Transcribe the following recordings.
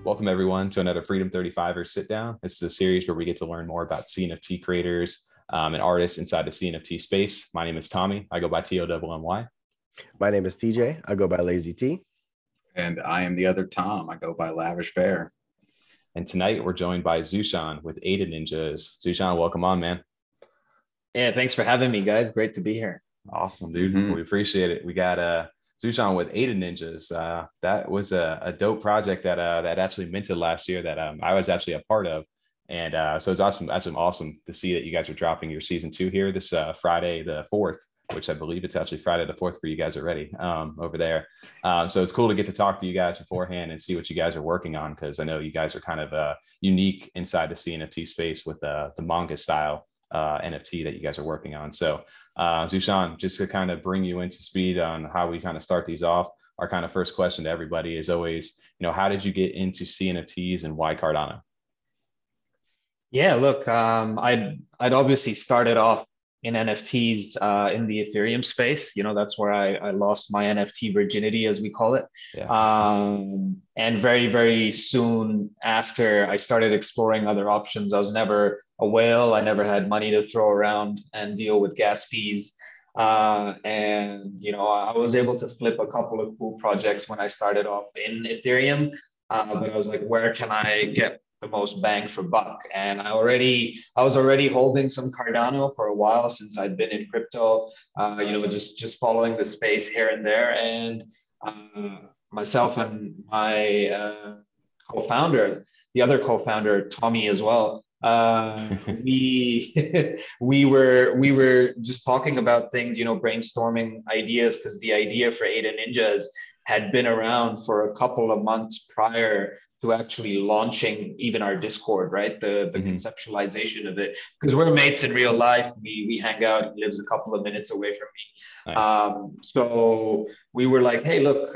Welcome everyone to another Freedom 35er sit down. This is a series where we get to learn more about CNFT creators and artists inside the CNFT space. My name is Tommy. I go by TOMMY. My name is TJ. I go by Lazy T. And I am the other Tom. I go by Lavish Bear. And tonight we're joined by Zushan with ADA Ninjaz. Zushan, welcome on, man. Yeah, thanks for having me, guys. Great to be here. Awesome, dude. We appreciate it. We got Zushan with ADA Ninjaz. That was a dope project that actually minted last year that I was actually a part of. And so it's awesome to see that you guys are dropping your season 2 here this Friday the 4th, which I believe it's actually Friday the 4th for you guys already over there. So it's cool to get to talk to you guys beforehand and see what you guys are working on, because I know you guys are kind of unique inside the CNFT space with the manga style NFT that you guys are working on. So Zushan, just to kind of bring you into speed on how we kind of start these off, our kind of first question to everybody is always, how did you get into CNFTs and why Cardano? Yeah, look, I'd obviously started off in NFTs in the Ethereum space. That's where I lost my NFT virginity, as we call it. Yeah. And very, very soon after, I started exploring other options. I was never a whale. I never had money to throw around and deal with gas fees. And I was able to flip a couple of cool projects when I started off in Ethereum. But I was like, where can I get the most bang for buck? And I was already holding some Cardano for a while since I'd been in crypto, just following the space here and there. And myself and my co-founder, the other co-founder, Tommy as well, we were just talking about things, brainstorming ideas, because the idea for ADA Ninjaz had been around for a couple of months prior to actually launching even our Discord, right? The conceptualization of it, because we're mates in real life. We hang out. He lives a couple of minutes away from me. Nice. So we were like, hey, look,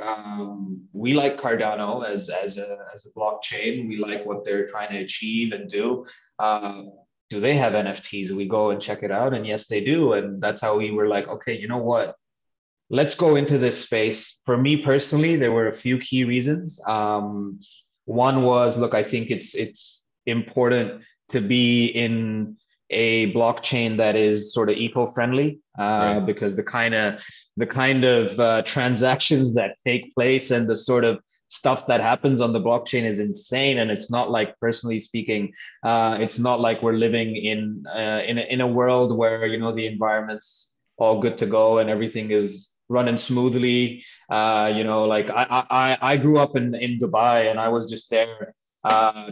we like Cardano as a blockchain. We like what they're trying to achieve and do. Do they have NFTs? We go and check it out, and yes, they do. And that's how we were like, okay, you know what? Let's go into this space. For me personally, there were a few key reasons. One was, look, I think it's important to be in a blockchain that is sort of eco-friendly, right? Because the kind of transactions that take place and the sort of stuff that happens on the blockchain is insane. And it's not like, personally speaking, it's not like we're living in a world where the environment's all good to go and everything is running smoothly. I grew up in Dubai, and I was just there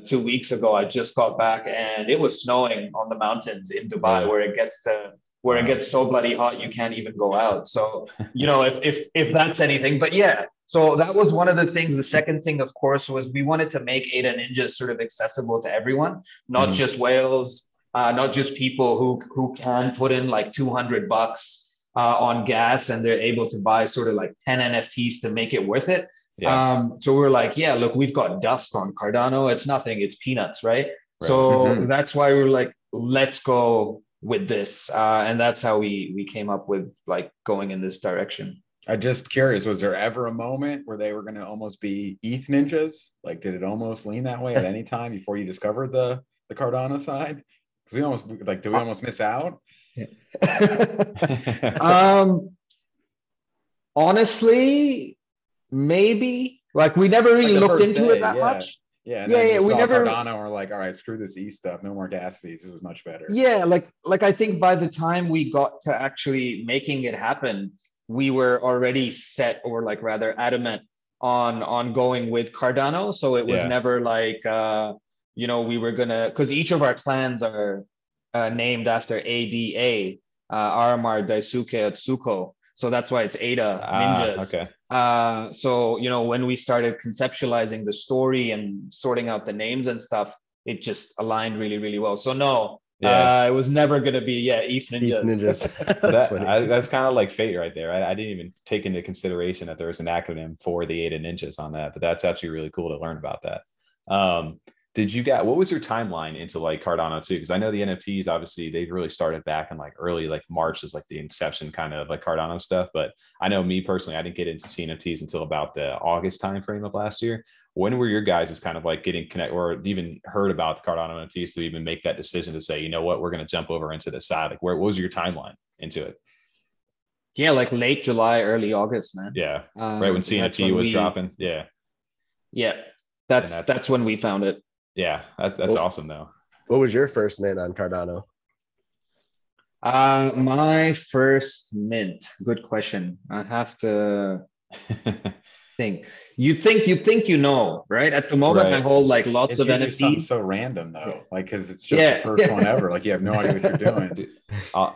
2 weeks ago. I just got back, and it was snowing on the mountains in Dubai, where it gets so bloody hot you can't even go out. So if that's anything, but yeah. So that was one of the things. The second thing, of course, was we wanted to make ADA Ninjaz sort of accessible to everyone, not just whales, not just people who can put in like $200 on gas, and they're able to buy sort of like 10 NFTs to make it worth it. Yeah. So we're like, yeah, look, we've got dust on Cardano. It's nothing. It's peanuts, right? So that's why we're like, let's go with this. And that's how we came up with like going in this direction. I'm just curious, was there ever a moment where they were going to almost be ETH ninjas? Like, did it almost lean that way at any time before you discovered the Cardano side? Because did we almost miss out? Honestly, maybe. Like, we never really looked into it that much. Yeah. And then we never Cardano, and we're like, all right, screw this E stuff. No more gas fees. This is much better. Yeah, like I think by the time we got to actually making it happen, we were already set, or like rather adamant on going with Cardano. So it was never like we were gonna, because each of our clans are named after ADA, Aramar, Daisuke, Atsuko. So that's why it's ADA Ninjaz. Okay. So, when we started conceptualizing the story and sorting out the names and stuff, it just aligned really, really well. So no, it was never going to be, ETH Ninjaz. That's kind of like fate right there. I didn't even take into consideration that there was an acronym for the ADA Ninjaz on that, but that's actually really cool to learn about that. Did you get, what was your timeline into like Cardano too? Because I know the NFTs, obviously they really started back in like early like March is like the inception kind of like Cardano stuff. But I know me personally, I didn't get into CNFTs until about the August timeframe of last year. When were your guys kind of like getting connect or even heard about the Cardano NFTs to even make that decision to say, you know what, we're going to jump over into the side? Like what was your timeline into it? Yeah, like late July, early August, man. Yeah. Right when That's CNFT when was we, dropping. Yeah. yeah, And that's when we found it. yeah, that's Well, awesome though. what was your first mint on Cardano? My first mint. Good question. I have to think. You think you know, right? At the moment, I Right. hold like lots It's of usually something NFTs. so random Yeah. though, like because it's just the Yeah. first one ever. Like you have no idea what you're doing. Dude,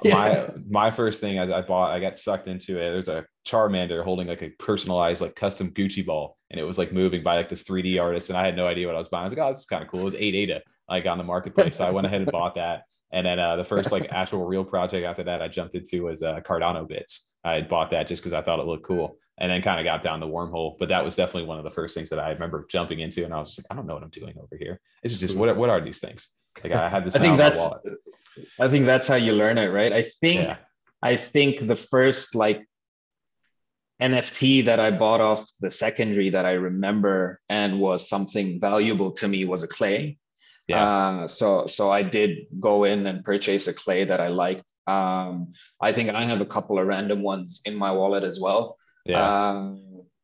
Yeah. my first thing I bought, I got sucked into it. There's a Charmander holding like a personalized like custom Gucci ball, and it was like moving by like this 3D artist, and I had no idea what I was buying. I was like, oh, this is kind of cool. It was 8 ADA like on the marketplace, so I went ahead and bought that. And then the first like actual real project after that I jumped into was Cardano bits. I had bought that just because I thought it looked cool, and then kind of got down the wormhole. But that was definitely one of the first things that I remember jumping into, and I was just like, I don't know what I'm doing over here. It's just what are these things? Like I had this I now think in my that's wallet. I think that's how you learn it, right? Yeah. I think the first like NFT that I bought off the secondary that I remember and was something valuable to me was a clay. Yeah. So I did go in and purchase a clay that I liked. I think I have a couple of random ones in my wallet as well. Yeah.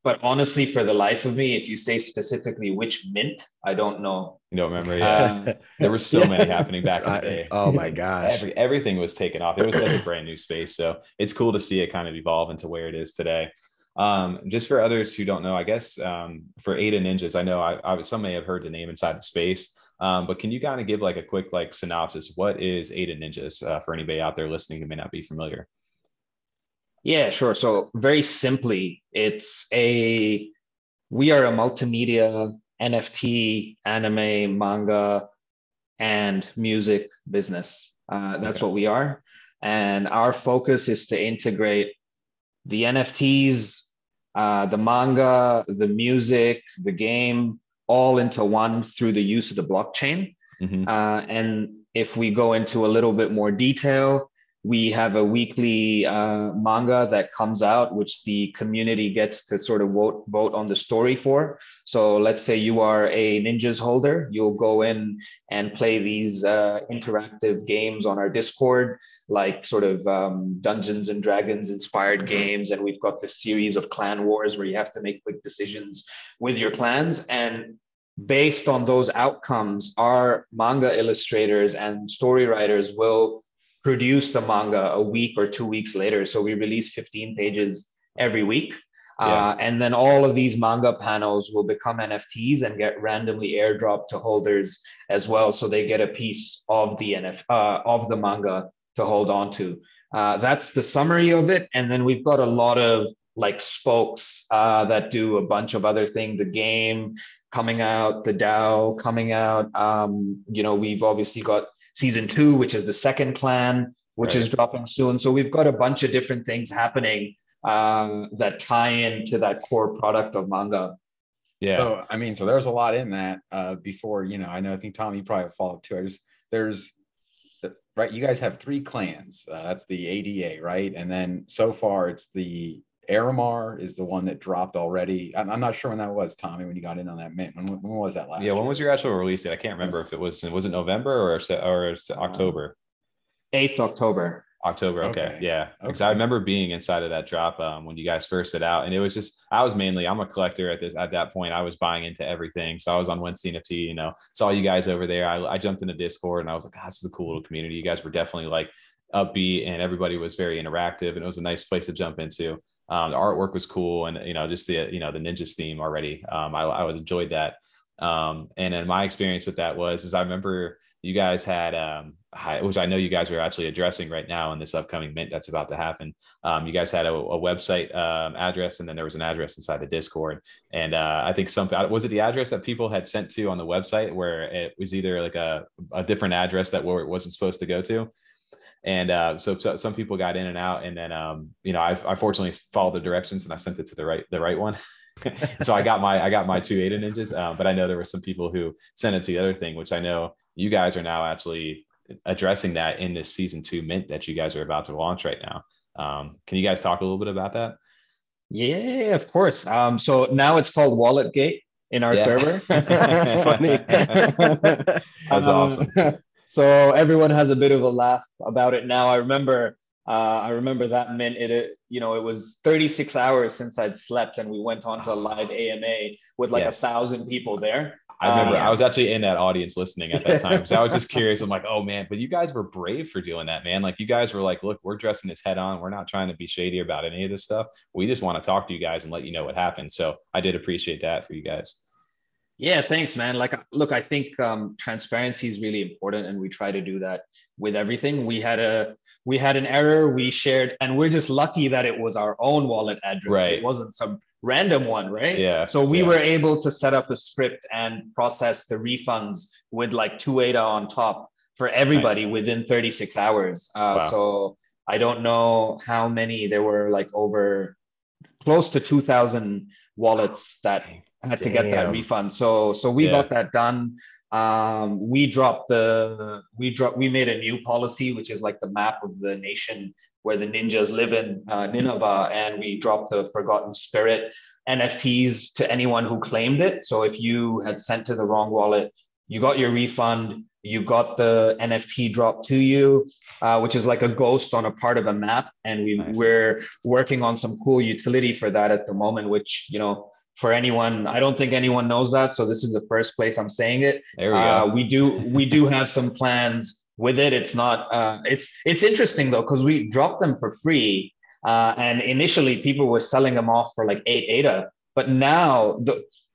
But honestly, for the life of me, if you say specifically which mint, I don't know. You don't remember? Yeah. Uh, There were so many happening back in the day. Oh my And gosh. everything was taken off. It was such a brand new space. So it's cool to see it kind of evolve into where it is today. Just for others who don't know, I guess for ADA Ninjas, I know some may have heard the name inside the space. But can you kind of give like a quick like synopsis? What is ADA Ninjas for anybody out there listening who may not be familiar? Yeah, sure. So very simply, we are a multimedia NFT, anime, manga, and music business. That's Okay. what we are. And our focus is to integrate the NFTs, the manga, the music, the game, all into one through the use of the blockchain. Mm-hmm. And if we go into a little bit more detail, we have a weekly manga that comes out, which the community gets to sort of vote on the story for. So let's say you are a Ninjas holder, you'll go in and play these interactive games on our Discord, like sort of Dungeons and Dragons inspired games. And we've got this series of clan wars where you have to make quick decisions with your clans. And based on those outcomes, our manga illustrators and story writers will produce the manga a week or 2 weeks later. So we release 15 pages every week. Yeah. And then all of these manga panels will become NFTs and get randomly airdropped to holders as well. So they get a piece of the of the manga to hold on to. That's the summary of it. And then we've got a lot of like spokes that do a bunch of other things. The game coming out, the DAO coming out. We've obviously got season 2, which is the second clan, which is dropping soon. So we've got a bunch of different things happening that tie into that core product of manga. Yeah. So I mean, so there's a lot in that. Before I think Tom, you probably have followed too. Right. You guys have 3 clans. That's the ADA, right? And then so far it's the Aramar is the one that dropped already. I'm not sure when that was, Tommy, when you got in on that mint. When was that last year? When was your actual release date? I can't remember if it was it November or October? 8th October. October. Okay. Yeah. Because I remember being inside of that drop when you guys first set out. And it was just, I'm a collector at that point. I was buying into everything. So I was on one CNFT, saw you guys over there. I jumped into Discord and I was like, this is a cool little community. You guys were definitely like upbeat and everybody was very interactive and it was a nice place to jump into. The artwork was cool. And, just the Ninjas theme already. I was enjoyed that. And then my experience with that is I remember you guys had, which I know you guys are actually addressing right now in this upcoming mint that's about to happen. You guys had a website address, and then there was an address inside the Discord. And I think was it the address that people had sent to on the website where it was either like a different address where it wasn't supposed to go to. And so some people got in and out, and then I fortunately followed the directions and I sent it to the right one. So I got my two ADA Ninjas, but I know there were some people who sent it to the other thing, which I know you guys are now actually addressing that in this season 2 mint that you guys are about to launch right now. Can you guys talk a little bit about that? Yeah, of course. So now it's called Wallet Gate in our server. That's funny. That's awesome. So everyone has a bit of a laugh about it now. I remember that mint. It was 36 hours since I'd slept, and we went on to a live AMA with like 1,000 people there. I remember I was actually in that audience listening at that time because I was just curious. I'm like, oh man, but you guys were brave for doing that, man. Like you guys were like, look, we're dressing this head on. We're not trying to be shady about any of this stuff. We just want to talk to you guys and let you know what happened. So I did appreciate that for you guys. Yeah, thanks, man. Like, look, I think transparency is really important, and we try to do that with everything. We had an error we shared, and we're just lucky that it was our own wallet address. Right. It wasn't some random one, right? Yeah. So we were able to set up a script and process the refunds with like 2 ADA on top for everybody within 36 hours. Wow. So I don't know how many. There were like over close to 2,000 wallets that had to get that refund. So we got that done. We made a new policy, which is like the map of the nation where the ninjas live in, Nineveh, and we dropped the Forgotten Spirit NFTs to anyone who claimed it. So if you had sent to the wrong wallet, you got your refund, you got the NFT dropped to you, which is like a ghost on a part of a map. And we're working on some cool utility for that at the moment, which, for anyone, I don't think anyone knows that. So this is the first place I'm saying it. There we go. We do have some plans with it. It's not, it's interesting though, because we dropped them for free. And initially people were selling them off for like 8 ADA, but now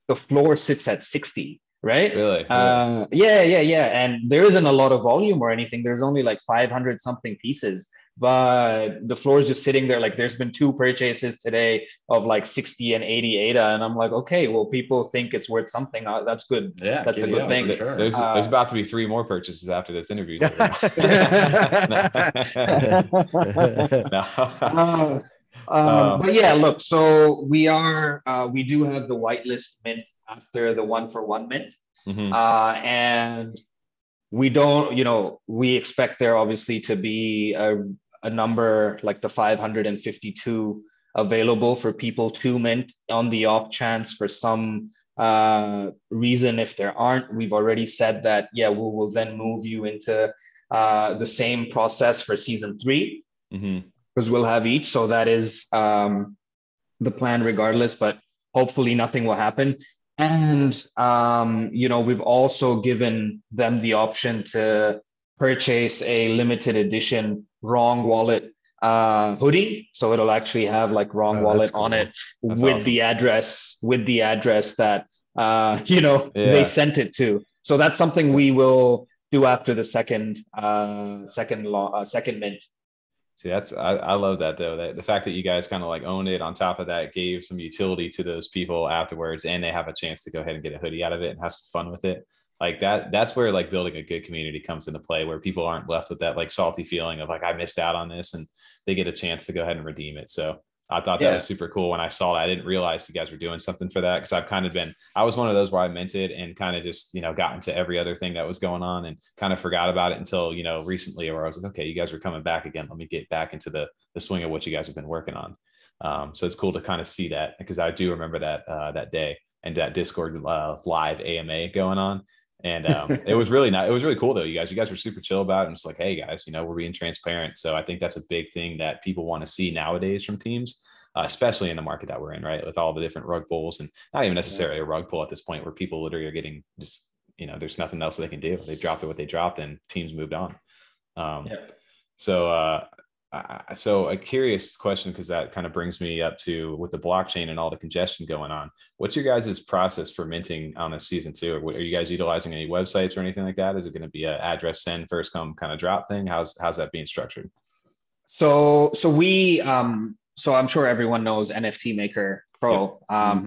the floor sits at 60, right? Really? Yeah. And there isn't a lot of volume or anything. There's only like 500 something pieces, but the floor is just sitting there. Like there's been 2 purchases today of like 60 and 80 ADA. And I'm like, okay, well, people think it's worth something. That's good. Yeah, that's a good thing. Sure. There's about to be 3 more purchases after this interview. But yeah, look, so we do have the whitelist mint after the 1-for-1 mint. And we don't, we expect there obviously to be a number like the 552 available for people to mint on the off chance for some reason. If there aren't, we've already said that, we will then move you into the same process for season 3, because we'll have each. So that is the plan regardless, but hopefully nothing will happen. And, we've also given them the option to purchase a limited edition wrong wallet hoodie. So it'll actually have like wrong wallet on it with the address that, they sent it to. So that's something we will do after the second mint. See, I love that though. That the fact that you guys kind of like own it, on top of that, gave some utility to those people afterwards, and they have a chance to go ahead and get a hoodie out of it and have some fun with it. Like that's where like building a good community comes into play, where people aren't left with that like salty feeling of like, I missed out on this, and they get a chance to go ahead and redeem it. So I thought that was super cool when I saw that. I didn't realize you guys were doing something for that, because I was one of those where I minted and kind of just, got into every other thing that was going on and kind of forgot about it until, recently, where I was like, okay, you guys are coming back again. Let me get back into the swing of what you guys have been working on. So it's cool to kind of see that, because I do remember that day and that Discord live AMA going on. And it was really not, it was really cool though. You guys were super chill about it, and just like, hey guys, we're being transparent. So I think that's a big thing that people want to see nowadays from teams, especially in the market that we're in, right? With all the different rug pulls, and not even necessarily a rug pull at this point, where people literally are getting just, there's nothing else they can do. They dropped what they dropped and teams moved on. So a curious question, because that kind of brings me up to, with the blockchain and all the congestion going on, what's your guys' process for minting on this season 2? Are you guys utilizing any websites or anything like that? Is it going to be an address send first come kind of drop thing? How's that being structured? So I'm sure everyone knows NFT Maker Pro.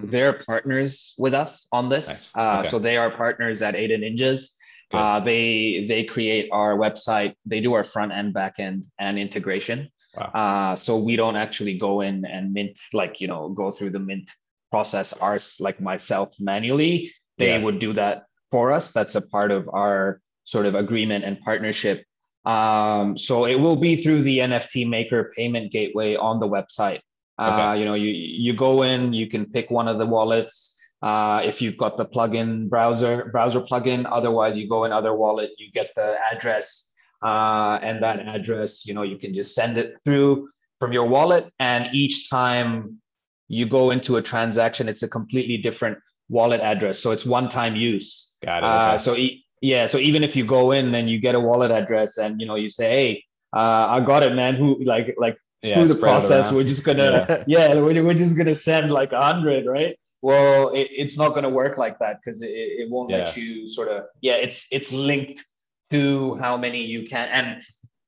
They're partners with us on this. Nice. Okay. So they are partners at ADA Ninjaz. They create our website. They do our front end, back end, and integration. Wow. So we don't actually go in and mint, like, go through the mint process ours, like myself, manually. They would do that for us. That's a part of our sort of agreement and partnership. So it will be through the NFT maker payment gateway on the website. You know, you go in, you can pick one of the wallets. If you've got the plugin browser plugin, otherwise you go in other wallet, you get the address, and that address, you know, you can just send it through from your wallet. And each time you go into a transaction, it's a completely different wallet address. So it's one-time use. Got it. Okay. So even if you go in and you get a wallet address and, you know, you say, hey, I got it, man, who like screw the process. We're just gonna, we're just gonna send like 100, right? Well, it's not gonna work like that, because it won't let you sort of, it's linked to how many you can.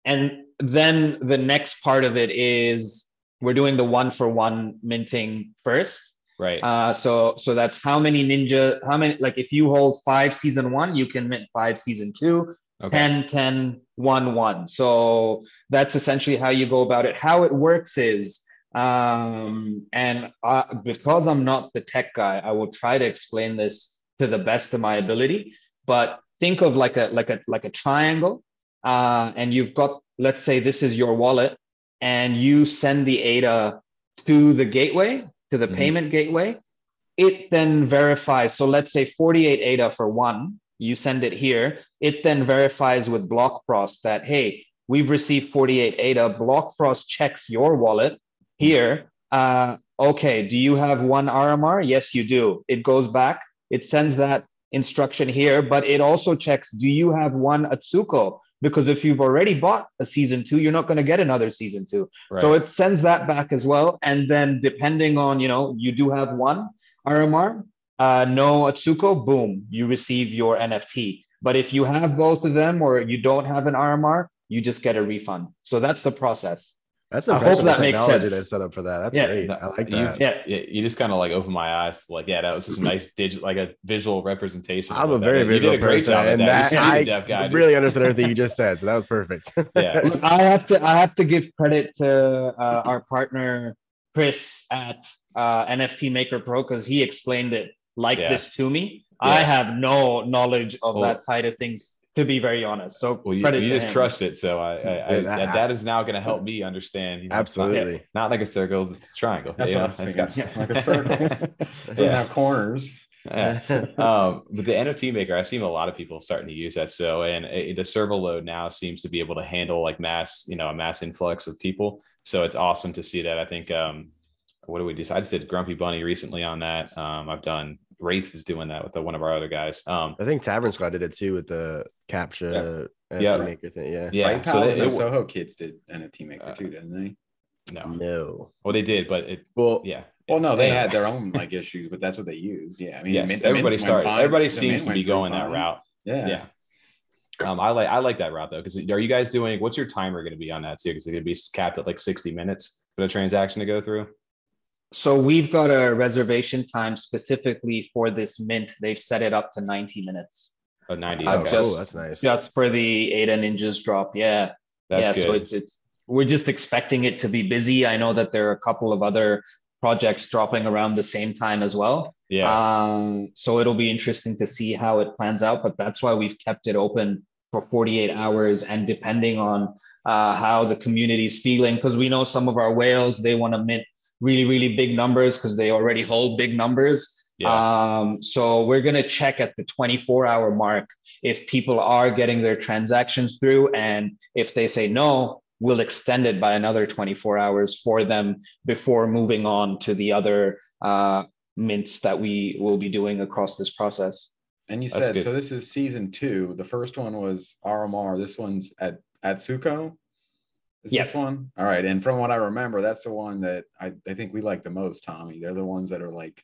And then the next part of it is we're doing the 1-for-1 minting first. Right. So that's how many like if you hold 5 season 1, you can mint 5 season 2, 10, 1, 1. So that's essentially how you go about it. How it works is, because I'm not the tech guy, I will try to explain this to the best of my ability. But think of like a triangle, and you've got, let's say this is your wallet, and you send the ADA to the gateway, to the payment gateway. It then verifies. So let's say 48 ADA for 1, you send it here. It then verifies with Blockfrost that, hey, we've received 48 ADA. Blockfrost checks your wallet here. Okay, do you have 1 RMR? Yes, you do. It goes back. It sends that instruction here, but it also checks, do you have 1 Atsuko? Because if you've already bought a season 2, you're not going to get another season 2. Right. So it sends that back as well. And then depending on, you know, you do have 1 RMR, no Atsuko, boom, you receive your NFT. But if you have both of them or you don't have an RMR, you just get a refund. So that's the process. That's impressive. I hope that makes sense. They set up for that. That's great. I like that. You just kind of like opened my eyes. Like, that was just a nice like a visual representation. I'm a very visual person. You did a great job of that. I really understood everything you just said. So that was perfect. Look, I have to give credit to our partner Chris at NFT Maker Pro, because he explained it like this to me. I have no knowledge of that side of things, to be very honest. So you just crushed it. So that is now going to help me understand. You know, absolutely. Not like a circle, it's a triangle. That's what I was thinking. Like a circle. It doesn't have corners. But the NFT maker, I've seen a lot of people starting to use that. So, and the server load now seems to be able to handle like a mass influx of people. So it's awesome to see that. I think, what do we do? I just did Grumpy Bunny recently on that. I've done Race is doing that with one of our other guys. I think Tavern Squad did it too with the captcha NFT maker thing. Yeah. Right, so Soho Kids did NFT maker too, didn't they? No. Well, they did, but Well, no, they had their own like issues, but that's what they used. Yeah, I mean, everybody started. Everybody seems to be going that route. Yeah. I like that route though, because are you guys doing? What's your timer going to be on that too? Because it's going to be capped at like 60 minutes for the transaction to go through. So we've got a reservation time specifically for this mint. They've set it up to 90 minutes. Oh, 90. That's nice. Just for the ADA Ninjaz drop. Yeah. That's good. So we're just expecting it to be busy. I know that there are a couple of other projects dropping around the same time as well. Yeah. So it'll be interesting to see how it plans out, but that's why we've kept it open for 48 hours. And depending on how the community's feeling, because we know some of our whales, they want to mint really, really big numbers because they already hold big numbers. So we're going to check at the 24-hour mark if people are getting their transactions through. And if they say no, we'll extend it by another 24 hours for them before moving on to the other mints that we will be doing across this process. And you said, so this is season 2. The first one was RMR. This one's at Atsuko. This one? All right. And from what I remember, that's the one that I think we like the most, Tommy. They're the ones that are like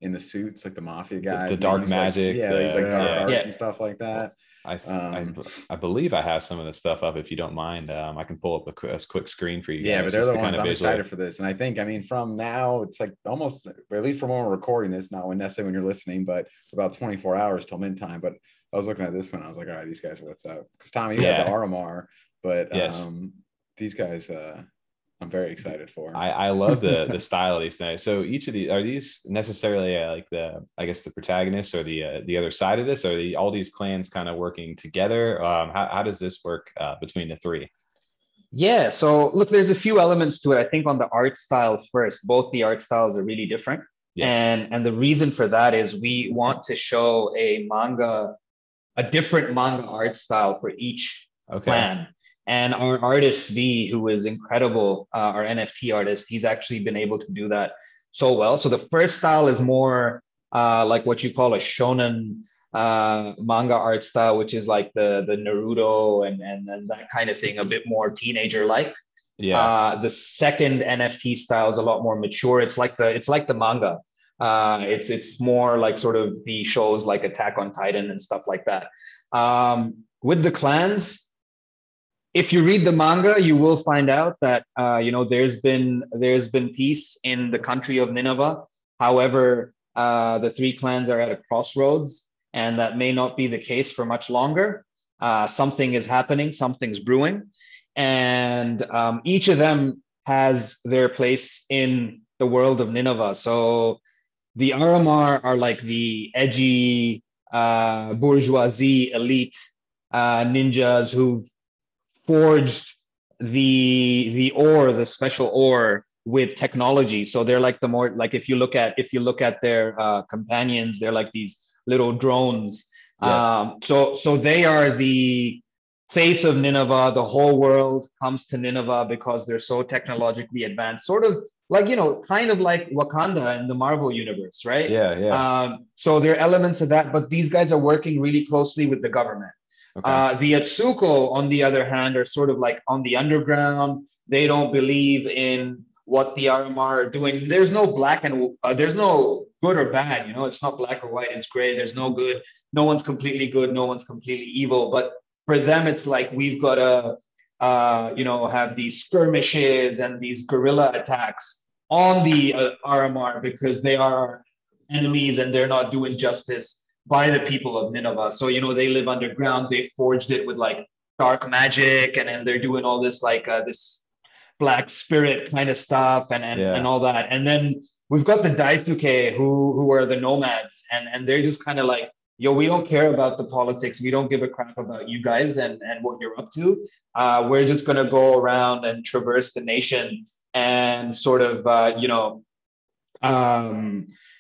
in the suits, like the mafia guys. The dark magic. He's like dark arts and stuff like that. I believe I have some of the stuff up. If you don't mind, I can pull up a quick screen for you guys. Yeah, but they're the ones I'm excited for this. And I think, from now, it's like almost, at least from when we're recording this, not necessarily when you're listening, but about 24 hours till mint time. But I was looking at this one. I was like, all right, these guys are what's up. Because Tommy, you had the RMR, but these guys, I'm very excited for. I love the style of these things. So each of these, are these necessarily like I guess the protagonists or the other side of this? Are all these clans kind of working together? How does this work between the three? Yeah, so look, there's a few elements to it. I think on the art style first, both the art styles are really different. Yes. And the reason for that is we want to show a different manga art style for each clan. And our artist V, who is incredible, our NFT artist, he's actually been able to do that so well. So the first style is more like what you call a shonen manga art style, which is like the Naruto and that kind of thing, a bit more teenager like. Yeah. The second NFT style is a lot more mature. It's like the manga. It's more like sort of the shows like Attack on Titan and stuff like that. With the clans, if you read the manga, you will find out that there's been peace in the country of Nineveh. However, the three clans are at a crossroads, and that may not be the case for much longer. Something is happening, something's brewing, and each of them has their place in the world of Nineveh. So the Aramar are like the edgy bourgeoisie elite ninjas who've forged the ore, the special ore, with technology. So they're like the more like if you look at their companions, they're like these little drones. Yes. So they are the face of Nineveh. The whole world comes to Nineveh because they're so technologically advanced, sort of like, kind of like Wakanda in the Marvel universe, right? Yeah. So there are elements of that, but these guys are working really closely with the government. The Atsuko, on the other hand, are sort of like on the underground. They don't believe in what the Aramar are doing. There's no there's no good or bad. It's not black or white. It's gray. There's no good. No one's completely good. No one's completely evil. But for them, it's like we've got to, have these skirmishes and these guerrilla attacks on the Aramar because they are our enemies and they're not doing justice by the people of Nineveh. So, they live underground. They forged it with like dark magic and they're doing all this like this black spirit kind of stuff and all that. And then we've got the Daisuke who are the nomads and they're just kind of like, yo, we don't care about the politics. We don't give a crap about you guys and what you're up to. We're just going to go around and traverse the nation and sort of,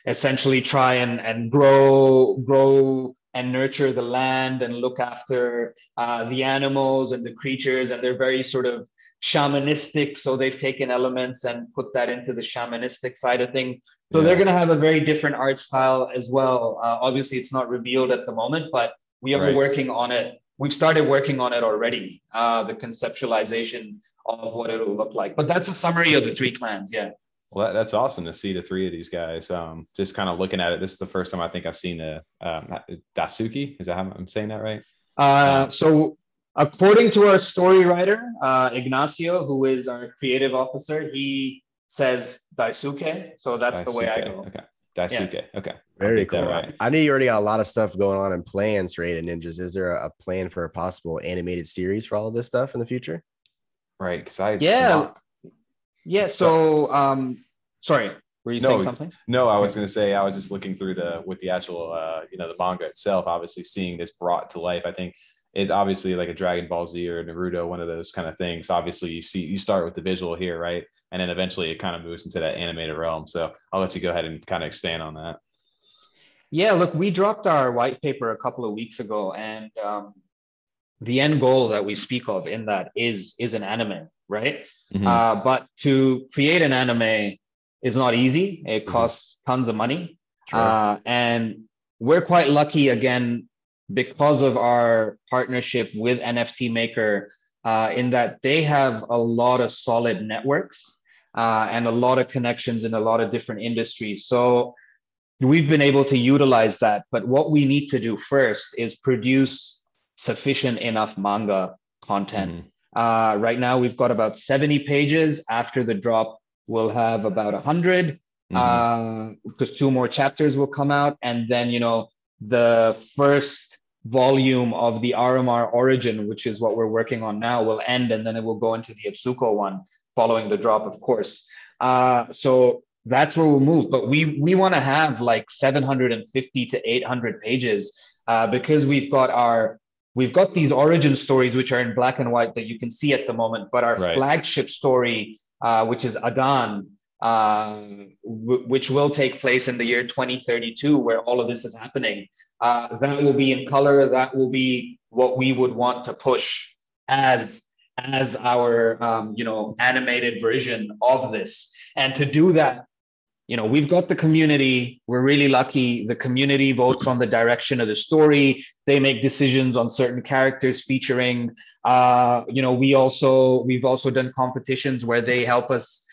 essentially try and grow and nurture the land and look after the animals and the creatures. And they're very sort of shamanistic. So they've taken elements and put that into the shamanistic side of things. So they're going to have a very different art style as well. Obviously, it's not revealed at the moment, but we are working on it. We've started working on it already, the conceptualization of what it'll look like. But that's a summary of the three clans. Yeah. Well, that's awesome to see the three of these guys. Just kind of looking at it, this is the first time I think I've seen a Daisuke. Is that how I'm saying that right? So according to our story writer, Ignacio, who is our creative officer, he says Daisuke. So that's the way I go. Okay. Daisuke. Yeah. Okay. Very cool. Right. I know you already got a lot of stuff going on and plans for ADA Ninjaz. Is there a plan for a possible animated series for all of this stuff in the future? Right. Because so sorry, were you saying something? No, I was going to say I was just looking through the actual the manga itself. Obviously, seeing this brought to life, I think is obviously like a Dragon Ball Z or Naruto, one of those kind of things. Obviously, you start with the visual here, right, and then eventually it kind of moves into that animated realm. So I'll let you go ahead and kind of expand on that. Yeah, look, we dropped our white paper a couple of weeks ago, and the end goal that we speak of in that is an anime, right? Mm-hmm. But to create an anime is not easy. It costs tons of money. Sure. And we're quite lucky, again, because of our partnership with NFT Maker, in that they have a lot of solid networks and a lot of connections in a lot of different industries. So we've been able to utilize that. But what we need to do first is produce sufficient enough manga content. Mm-hmm. Right now, we've got about 70 pages. After the drop, we'll have about 100 because 2 more chapters will come out. And then, the first volume of the Aramar Origin, which is what we're working on now, will end. And then it will go into the Atsuko one. following the drop, of course. So that's where we'll move. But we want to have like 750 to 800 pages because we've got these origin stories, which are in black and white that you can see at the moment. But our flagship story, which is Adan, which will take place in the year 2032, where all of this is happening, that will be in color. That will be what we would want to push as our animated version of this. And to do that, we've got the community. We're really lucky. The community votes on the direction of the story. They make decisions on certain characters featuring. We've also done competitions where they help us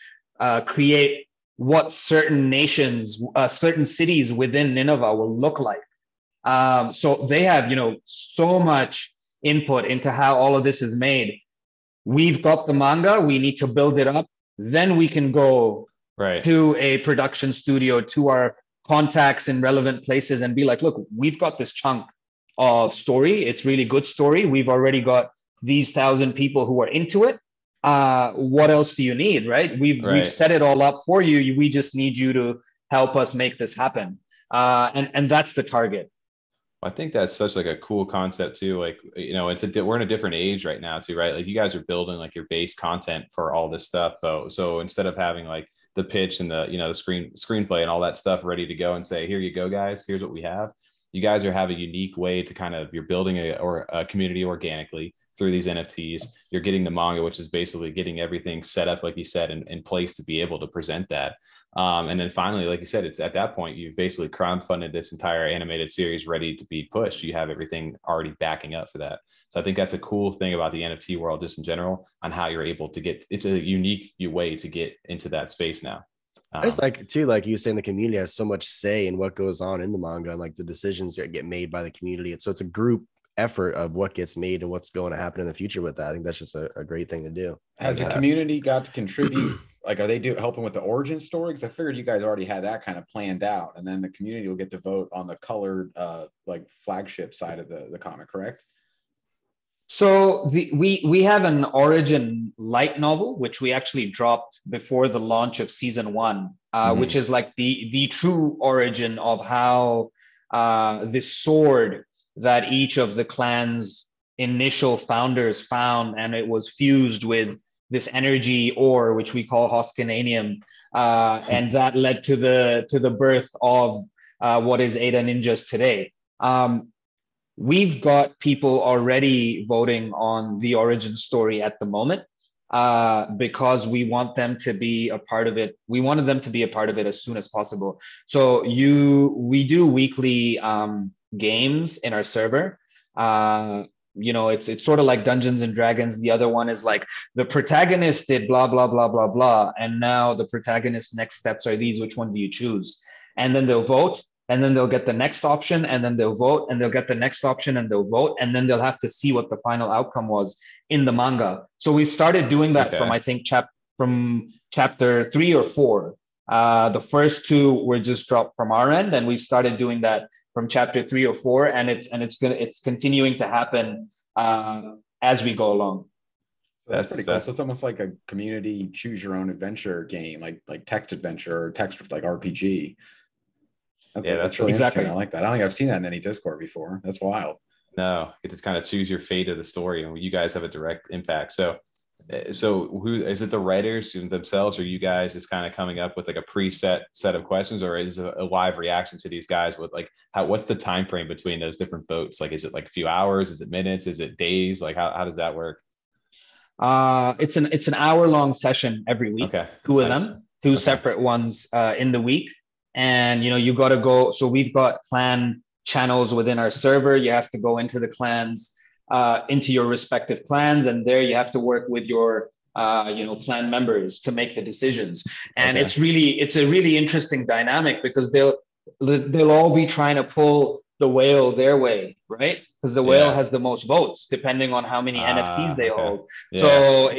create what certain nations, certain cities within Nineveh will look like. So they have, so much input into how all of this is made. We've got the manga. We need to build it up. Then we can go to a production studio, to our contacts in relevant places, and be like, look, we've got this chunk of story. It's really good story. We've already got these 1,000 people who are into it. What else do you need, right? We've set it all up for you. We just need you to help us make this happen. And that's the target. I think that's such like a cool concept too. Like, we're in a different age right now too, right? Like you guys are building like your base content for all this stuff. So instead of having like the pitch and the, the screenplay and all that stuff ready to go and say, here you go, guys, here's what we have. You guys have a unique way to you're building a community organically through these NFTs. You're getting the manga, which is basically getting everything set up, like you said, in place to be able to present that. And then finally, like you said, it's at that point, you've basically crowdfunded this entire animated series ready to be pushed. You have everything already backing up for that. So I think that's a cool thing about the NFT world, just in general, on how you're able to it's a unique way to get into that space now. It's like too, like you were saying, the community has so much say in what goes on in the manga, and like the decisions that get made by the community. So it's a group effort of what gets made and what's going to happen in the future with that. I think that's just a great thing to do. Has the community got to contribute? Like, are they helping with the origin story? Because I figured you guys already had that kind of planned out, and then the community will get to vote on the colored like flagship side of the comic, correct? So we have an origin light novel, which we actually dropped before the launch of season 1, which is like the true origin of how this sword that each of the clan's initial founders found, and it was fused with this energy ore, which we call Hoskinanium, and that led to the birth of what is ADA Ninjaz today. We've got people already voting on the origin story at the moment because we want them to be a part of it. We wanted them to be a part of it as soon as possible. So we do weekly games in our server. It's sort of like Dungeons and Dragons. The other one is like the protagonist did blah, blah, blah, blah, blah. And now the protagonist's next steps are these. Which one do you choose? And then they'll vote. And then they'll get the next option, and then they'll vote, and they'll get the next option, and they'll vote, and then they'll have to see what the final outcome was in the manga. So we started doing that from, I think, from chapter 3 or 4. The first 2 were just dropped from our end, and we started doing that from chapter 3 or 4, and it's continuing to happen as we go along. That's pretty cool. So it's almost like a community choose your own adventure game, like text adventure or text like RPG. That's really interesting. I like that. I don't think I've seen that in any Discord before. That's wild. No, you get to kind of choose your fate of the story, and you guys have a direct impact. So who is it? The writers themselves, or you guys just kind of coming up with like a preset set of questions, or is it a live reaction to these guys with like what's the time frame between those different votes? Like, is it like a few hours? Is it minutes? Is it days? Like, how does that work? It's an hour-long session every week. Okay. Two separate ones in the week. And, you got to go. So we've got clan channels within our server. You have to go into the clans, into your respective clans. And there you have to work with your, clan members to make the decisions. And it's a really interesting dynamic because they'll all be trying to pull the whale their way, right? Because the whale has the most votes, depending on how many NFTs they hold. Yeah. So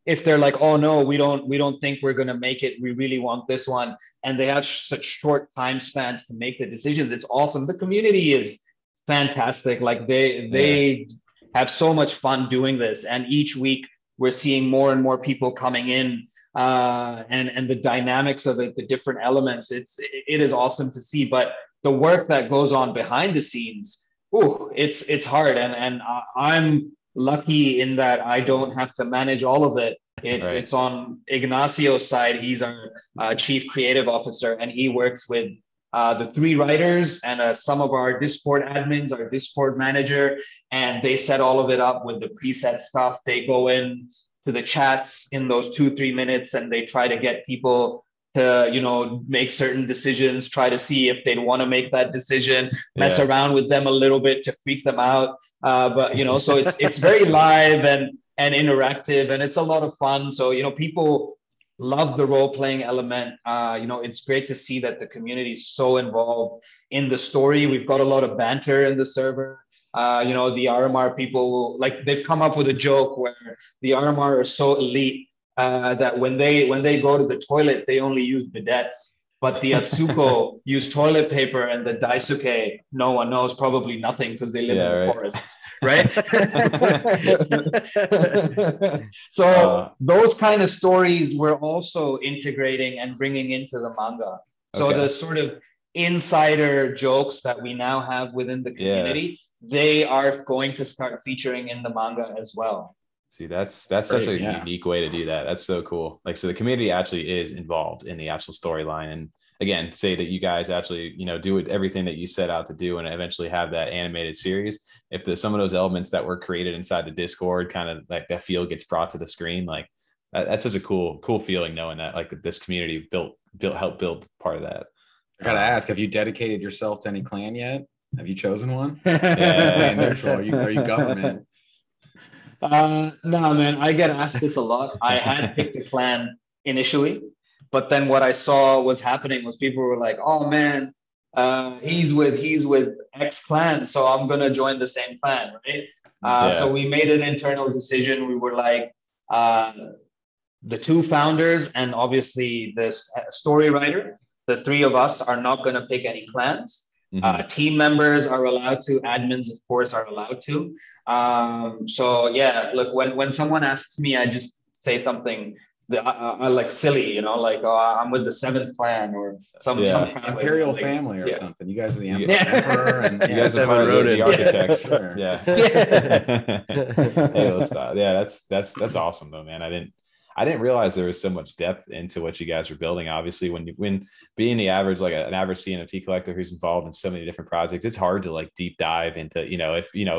if they're like, oh no, we don't think we're going to make it, we really want this one, and they have such short time spans to make the decisions, it's awesome. The community is fantastic. Like they have so much fun doing this, and each week we're seeing more and more people coming in and the dynamics of it, the different elements. It is awesome to see, but the work that goes on behind the scenes, it's hard, and I'm lucky in that I don't have to manage all of it. It's on Ignacio's side. He's our chief creative officer, and he works with the 3 writers and some of our Discord admins, our Discord manager, and they set all of it up with the preset stuff. They go in to the chats in those 2-3 minutes, and they try to get people to make certain decisions, try to see if they'd want to make that decision, mess around with them a little bit to freak them out. But so it's very live and interactive, and it's a lot of fun. So people love the role-playing element. It's great to see that the community is so involved in the story. We've got a lot of banter in the server. The RMR people, like, they've come up with a joke where the RMR are so elite that when they go to the toilet, they only use bidets. But the Atsuko use toilet paper, and the Daisuke, no one knows, probably nothing, because they live in the forests, right? So those kind of stories we're also integrating and bringing into the manga. So the sort of insider jokes that we now have within the community, they are going to start featuring in the manga as well. See, that's such a unique way to do that. That's so cool. Like, so the community actually is involved in the actual storyline, and again, say that you guys actually, do everything that you set out to do, and eventually have that animated series. If there's some of those elements that were created inside the Discord, kind of like that feel gets brought to the screen, like that's such a cool feeling, knowing that like this community helped build part of that. I gotta ask, have you dedicated yourself to any clan yet? Have you chosen one? Are you government? No, man, I get asked this a lot. I had picked a clan initially, but then what I saw was happening was people were like, "Oh man, he's with X clan, so I'm gonna join the same clan," right? So we made an internal decision. We were like, the 2 founders and obviously the story writer, the 3 of us are not gonna pick any clans. Team members are allowed to, admins of course are allowed to. So look, when someone asks me, I just say something that I like silly, like, "Oh, I'm with the 7th clan," or some imperial family or something. You guys are the emperor, and you guys are part of the architects. Halo style. That's awesome though, man. I didn't realize there was so much depth into what you guys were building. Obviously, when being the average, like an average CNFT collector who's involved in so many different projects, it's hard to like deep dive into,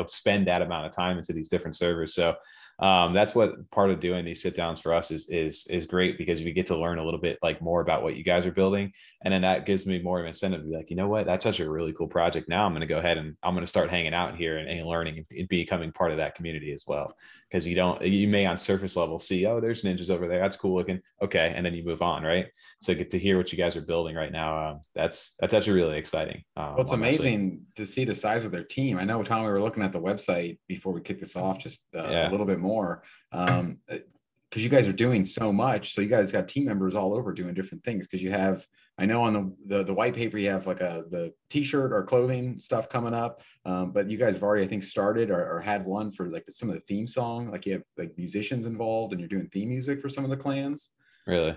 spend that amount of time into these different servers. So that's what part of doing these sit downs for us is great, because we get to learn a little bit like more about what you guys are building. And then that gives me more of an incentive to be like, you know what, that's such a really cool project. Now I'm going to go ahead and I'm going to start hanging out here and learning and becoming part of that community as well. Because you may on surface level see, oh, there's ninjas over there, that's cool looking, okay, and then you move on, right? So get to hear what you guys are building right now. That's actually really exciting. Well, it's amazing to see the size of their team. I know, Tom, we were looking at the website before we kicked this off just a little bit more, because you guys are doing so much. So you guys got team members all over doing different things, because you have, I know on the white paper you have like the t-shirt or clothing stuff coming up, but you guys have already, I think, started or had one for like some of the theme song. Like you have like musicians involved, and you're doing theme music for some of the clans. Really?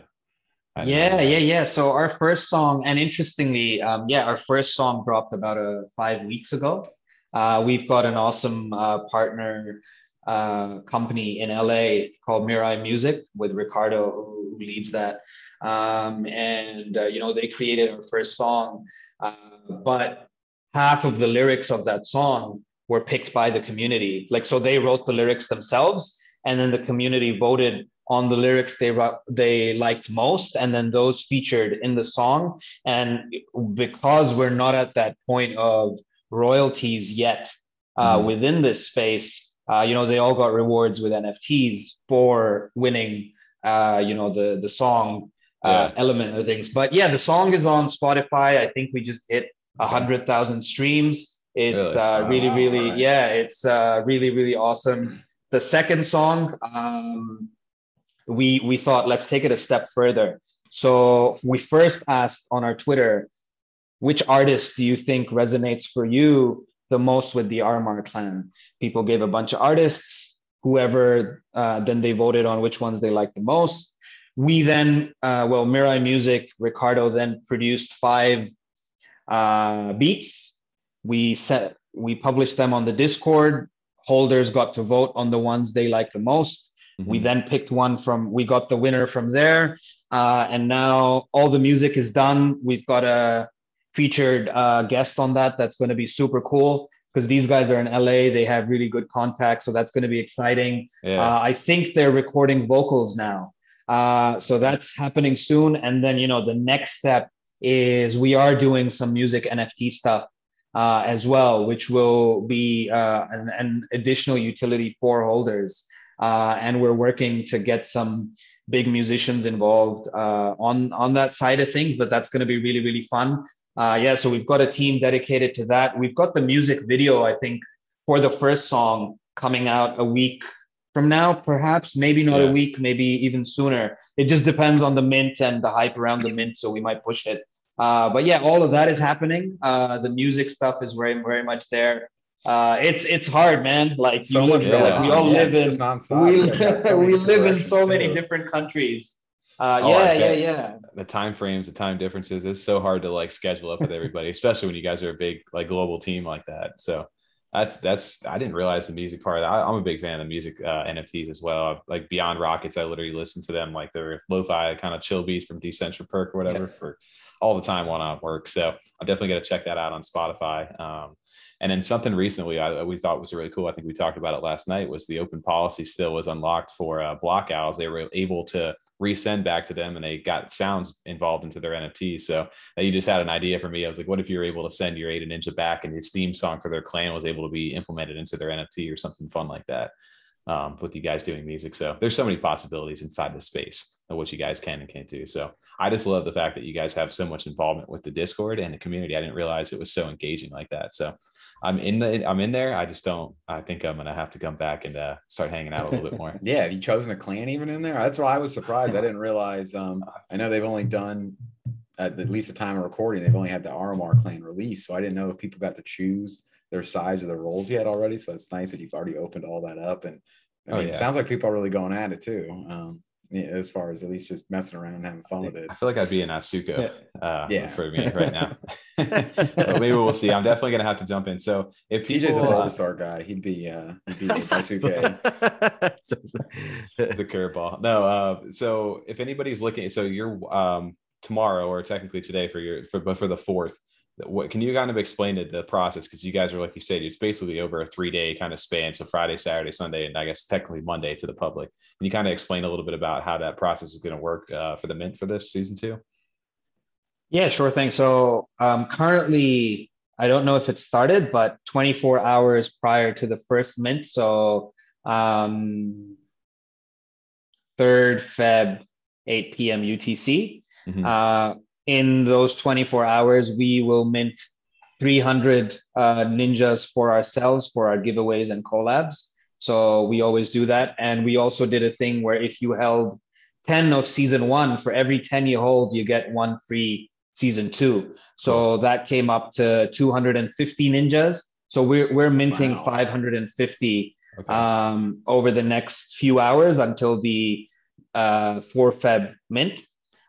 Yeah. So our first song, and interestingly, our first song dropped about 5 weeks ago. We've got an awesome partner company in LA called Mirai Music with Ricardo, who leads that. They created our first song, but half of the lyrics of that song were picked by the community. Like, so they wrote the lyrics themselves, and then the community voted on the lyrics they liked most, and then those featured in the song. And because we're not at that point of royalties yet within this space, they all got rewards with NFTs for winning, the song element of things. But yeah, the song is on Spotify. I think we just hit 100,000 streams. It's really, it's really, really awesome. The second song, we thought, let's take it a step further. So we first asked on our Twitter, which artist do you think resonates for you the most with the Armar clan? People gave a bunch of artists, whoever, then they voted on which ones they liked the most. We then, Mirai Music, Ricardo then produced 5 beats. We published them on the Discord. Holders got to vote on the ones they liked the most. We then picked one we got the winner from there. And now all the music is done. We've got a featured guest on that's going to be super cool, because these guys are in LA. They have really good contacts. So that's going to be exciting. Yeah. I think they're recording vocals now. So that's happening soon. And then, the next step is we are doing some music NFT stuff as well, which will be an additional utility for holders. And we're working to get some big musicians involved on that side of things, but that's going to be really, really fun. So we've got a team dedicated to that. We've got the music video, I think, for the first song coming out a week from now, perhaps, maybe not a week, maybe even sooner. It just depends on the mint and the hype around the mint, so we might push it. But yeah, all of that is happening. The music stuff is very, very much there. It's hard, man. Like so much going on. We all live in we live in so many too. different countries. The time frames, the time differences, it's so hard to like schedule up with everybody, especially when you guys are a big like global team like that. So that's I didn't realize the music part. I'm a big fan of music NFTs as well. Like Beyond Rockets, I literally listen to them, like their lo-fi kind of chill beats from Decentra Perk or whatever for all the time when I work. So I'm definitely going to check that out on Spotify. And then something recently we thought was really cool, I think we talked about it last night, was the open policy still was unlocked for block owls. They were able to resend back to them, and they got sounds involved into their NFTs. So you just had an idea for me. I was like, what if you were able to send your ADA Ninja back and his theme song for their clan was able to be implemented into their NFT or something fun like that, with you guys doing music. So there's so many possibilities inside the space of what you guys can and can't do. So I just love the fact that you guys have so much involvement with the Discord and the community. I didn't realize it was so engaging like that. So I'm in there. I think I'm going to have to come back and start hanging out a little bit more. Yeah. Have you chosen a clan even in there? That's why I was surprised. I didn't realize, I know they've only done at least the time of recording, they've only had the RMR clan release. So I didn't know if people got to choose their size or their roles yet already. So it's nice that you've already opened all that up. And it sounds like people are really going at it too. As far as at least just messing around and having fun with it. I feel like I'd be an Atsuko for me right now. But maybe we'll see. I'm definitely going to have to jump in. So if TJ's a Bulbasaur guy, he'd be Atsuko. The curveball. No. So if anybody's looking, so you're tomorrow or technically today for the 4th, what can you kind of explain the process? Because you guys are, like you said, it's basically over a 3-day kind of span. So Friday, Saturday, Sunday, and I guess technically Monday to the public. Can you kind of explain a little bit about how that process is going to work for the mint for this season 2? Yeah, sure thing. So currently, I don't know if it started, but 24 hours prior to the first mint. So 3rd Feb, 8 p.m. UTC. In those 24 hours, we will mint 300 ninjas for ourselves for our giveaways and collabs. So we always do that. And we also did a thing where if you held 10 of season 1, for every 10 you hold, you get 1 free season 2. So that came up to 250 ninjas. So we're minting 550 over the next few hours until the 4 Feb mint.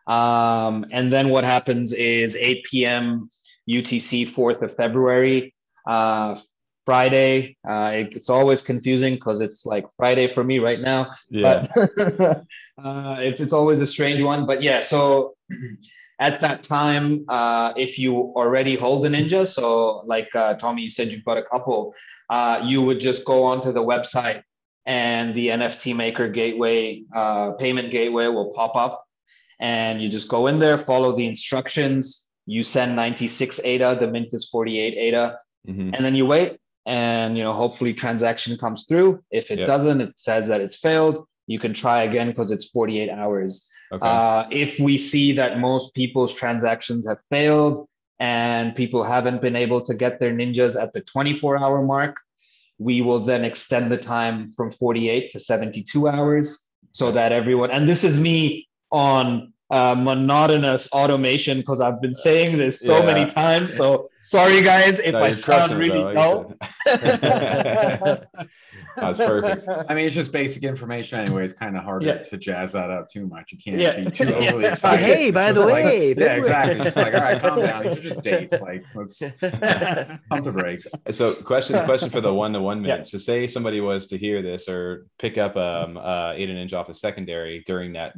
And then what happens is 8 p.m. UTC, 4th of February, Friday. It's always confusing because it's like Friday for me right now. Yeah. But it's always a strange one. But yeah, so at that time, if you already hold a ninja, so like Tommy, you said you've got a couple, you would just go onto the website and the NFT maker gateway, payment gateway will pop up. And you just go in there, follow the instructions. You send 96 ADA, the mint is 48 ADA, and then you wait. And hopefully transaction comes through. If it doesn't, it says that it's failed. You can try again because it's 48 hours. If we see that most people's transactions have failed and people haven't been able to get their ninjas at the 24-hour mark, we will then extend the time from 48 to 72 hours so that everyone, and this is me on monotonous automation because I've been saying this so many times. So Sorry, guys, if No, I you're sound crushing it, really bro. dull. That's perfect. I mean, it's just basic information anyway. It's kind of harder Yeah. to jazz that up too much. You can't Yeah. be too overly Yeah. excited. Hey, by It's the just like, way, yeah, February. exactly. It's just like, all right, calm down. These are just dates. Like, let's pump the brakes. So question for the 1 to 1 minute. Yeah. So say somebody was to hear this or pick up ADA Ninja off the secondary during that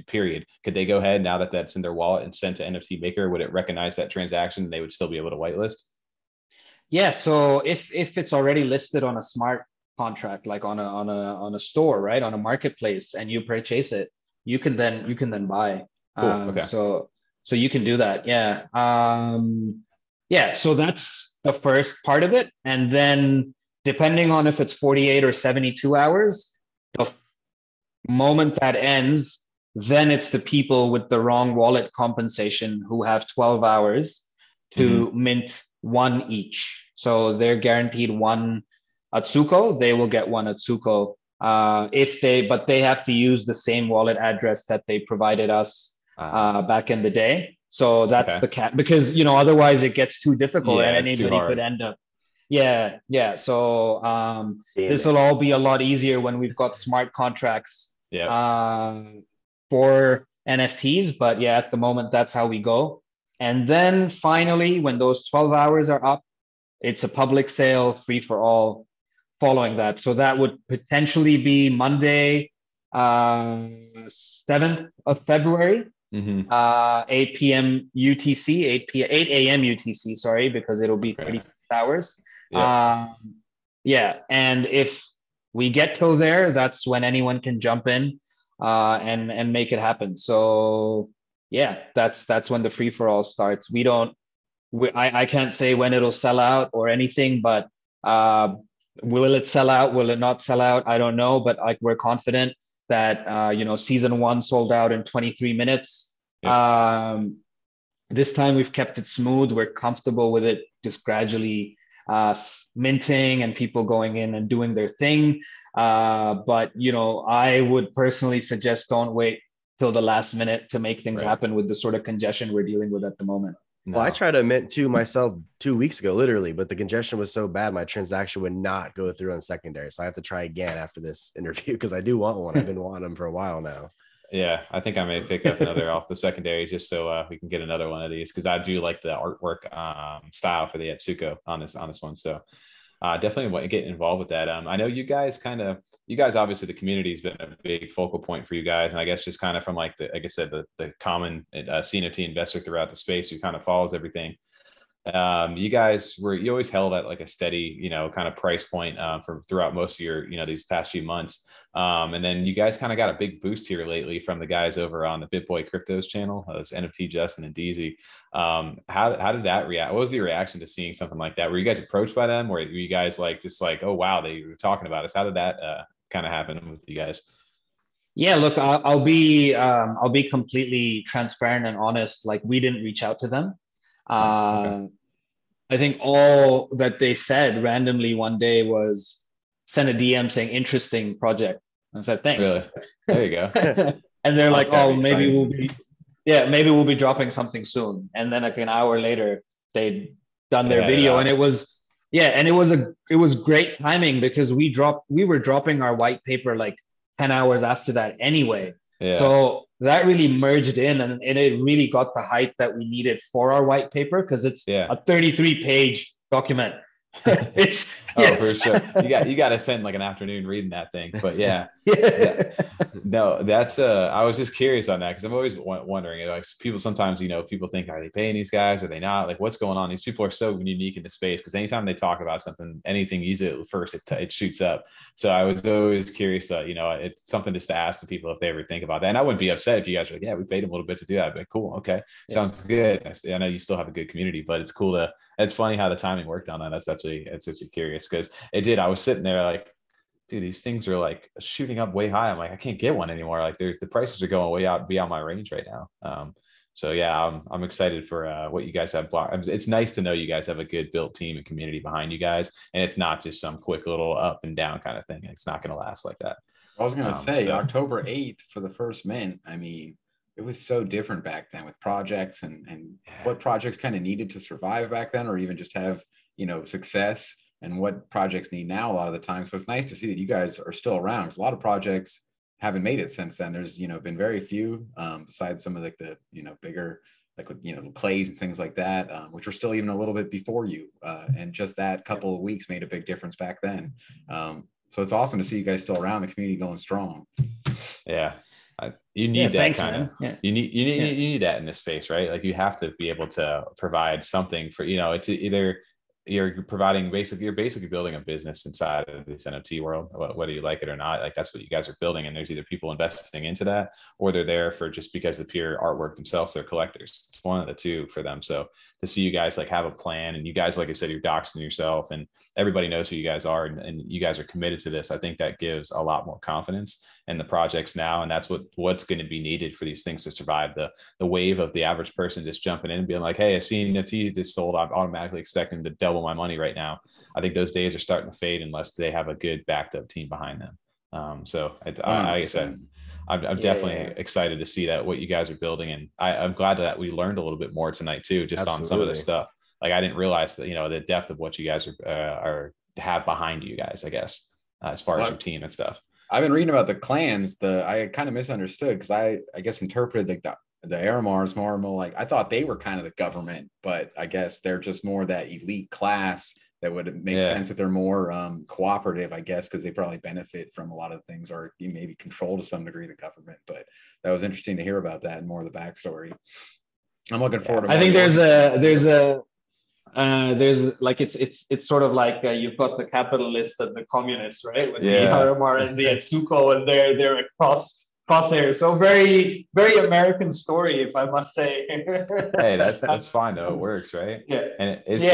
period, could they go ahead now that that's in their wallet and sent to NFT Maker? Would it recognize that transaction and they would still be able to whitelist? Yeah. So if it's already listed on a smart contract, like on a store, right, on a marketplace, and you purchase it, you can then buy. Cool. Okay. So you can do that. Yeah. Yeah. So that's the first part of it, and then depending on if it's 48 or 72 hours, the moment that ends, then it's the people with the wrong wallet compensation who have 12 hours to mint one each. So they're guaranteed one Atsuko. They will get one Atsuko but they have to use the same wallet address that they provided us back in the day. So that's the cap, because otherwise it gets too difficult and anybody could end up. Yeah. So this will all be a lot easier when we've got smart contracts for NFTs. But yeah, at the moment, that's how we go. And then finally, when those 12 hours are up, it's a public sale, free for all following that. So that would potentially be Monday, 7th of February, 8 p.m. UTC, 8 a.m. UTC, sorry, because it'll be 36 hours. Yeah. And if we get till there, that's when anyone can jump in and make it happen. So yeah, that's when the free for all starts. I can't say when it'll sell out or anything, but will it sell out? Will it not sell out? I don't know, but like we're confident that season 1 sold out in 23 minutes. This time we've kept it smooth. We're comfortable with it just gradually minting and people going in and doing their thing. But I would personally suggest don't wait till the last minute to make things happen with the sort of congestion we're dealing with at the moment. Well, I tried to mint 2 myself 2 weeks ago, literally, but the congestion was so bad, my transaction would not go through on secondary. So I have to try again after this interview because I do want one. I've been wanting them for a while now. Yeah, I think I may pick up another off the secondary just so we can get another one of these, because I do like the artwork style for the Atsuko on this one. So definitely want to get involved with that. I know you guys obviously the community has been a big focal point for you guys, and I guess just kind of from like like I said, the common CNFT investor throughout the space who kind of follows everything. You always held at like a steady, kind of price point for throughout most of your, these past few months. And then you guys kind of got a big boost here lately from the guys over on the Bitboy Cryptos channel, those NFT Justin and DZ. How did that react? What was the reaction to seeing something like that? Were you guys approached by them, or were you guys just like, oh wow, they were talking about us? How did that kind of happen with you guys? Yeah, look, I'll be completely transparent and honest. Like, we didn't reach out to them. Okay. I think all that they said randomly one day was send a DM saying interesting project. I said, thanks. Really? There you go. And they're like, oh, maybe we'll be dropping something soon. And then like an hour later, they'd done their video, and it was great timing because we were dropping our white paper like 10 hours after that anyway. Yeah. So that really merged in, and it really got the hype that we needed for our white paper, because it's a 33-page document. For sure. You got to spend like an afternoon reading that thing. But no, that's I was just curious on that, because I'm always wondering, like, people sometimes, people think, are they paying these guys? Are they not? Like, what's going on? These people are so unique in the space, because anytime they talk about something, anything, usually at first it shoots up. So I was always curious that, it's something just to ask the people if they ever think about that. And I wouldn't be upset if you guys were like, yeah, we paid them a little bit to do that. But cool. Okay. Sounds good. I know you still have a good community, but it's cool it's funny how the timing worked on that. It's actually curious, because I was sitting there like, dude, these things are like shooting up way high. I'm like, I can't get one anymore. Like, the prices are going way out beyond my range right now. So yeah, I'm excited for what you guys have. It's nice to know you guys have a good built team and community behind you guys, and it's not just some quick little up and down kind of thing. It's not going to last like that. I was going to say October 8th for the first mint. I mean, it was so different back then with projects and what projects kind of needed to survive back then, or even just have, success, and what projects need now a lot of the time. So it's nice to see that you guys are still around, because a lot of projects haven't made it since then. There's, been very few, besides some of like the, bigger, like, plays and things like that, which were still even a little bit before you. And just that couple of weeks made a big difference back then. So it's awesome to see you guys still around, the community going strong. Yeah. You need that thanks, kind of, you need that in this space, right? Like you have to be able to provide something for, it's either you're basically building a business inside of this NFT world, whether you like it or not. Like that's what you guys are building. And there's either people investing into that, or they're there for just because the pure artwork themselves, they're collectors. It's one of the two for them. So to see you guys like have a plan, and you guys, like I said, you're doxing yourself and everybody knows who you guys are, and you guys are committed to this. I think that gives a lot more confidence in the projects now. And that's what's going to be needed for these things to survive the wave of the average person just jumping in and being like, hey, a CNFT just sold, I'm automatically expecting to double my money right now. I think those days are starting to fade unless they have a good backed up team behind them. So like I said, I'm definitely excited to see that what you guys are building. And I'm glad that we learned a little bit more tonight too, just on some of this stuff. Like I didn't realize that, the depth of what you guys are have behind you guys, I guess, as far as your team and stuff. I've been reading about the clans. I kind of misunderstood, because I guess interpreted like the Aramars more like, I thought they were kind of the government, but I guess they're just more that elite class that would make sense that they're more cooperative, I guess, because they probably benefit from a lot of things, or you maybe control to some degree the government. But that was interesting to hear about that and more of the backstory. I'm looking forward to. I think there's like it's sort of like you've got the capitalists and the communists, right? With the RMR and the Atsuko, and they're crosshairs. So very, very American story, if I must say. Hey, that's fine though. It works, right? Yeah. And it's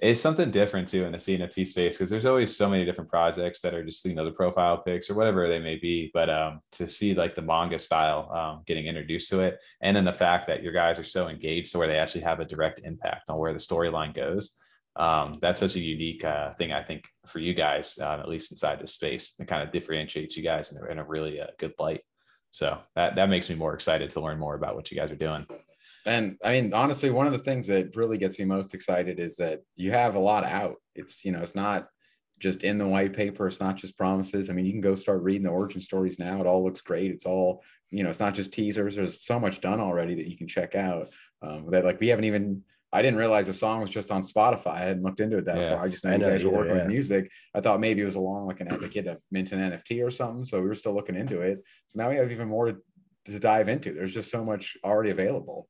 it's something different too in the CNFT space, because there's always so many different projects that are just, the profile pics or whatever they may be. But to see like the manga style getting introduced to it, and then the fact that your guys are so engaged to where they actually have a direct impact on where the storyline goes. That's such a unique thing, I think, for you guys, at least inside this space. It kind of differentiates you guys in a really good light. So that makes me more excited to learn more about what you guys are doing. And I mean, honestly, one of the things that really gets me most excited is that you have a lot out. It's, it's not just in the white paper. It's not just promises. I mean, you can go start reading the origin stories now. It all looks great. It's all, it's not just teasers. There's so much done already that you can check out. That like, I didn't realize the song was just on Spotify. I hadn't looked into it that far. I just know you guys were working with music. I thought maybe it was along like an advocate to mint an NFT or something. So we were still looking into it. So now we have even more to dive into. There's just so much already available.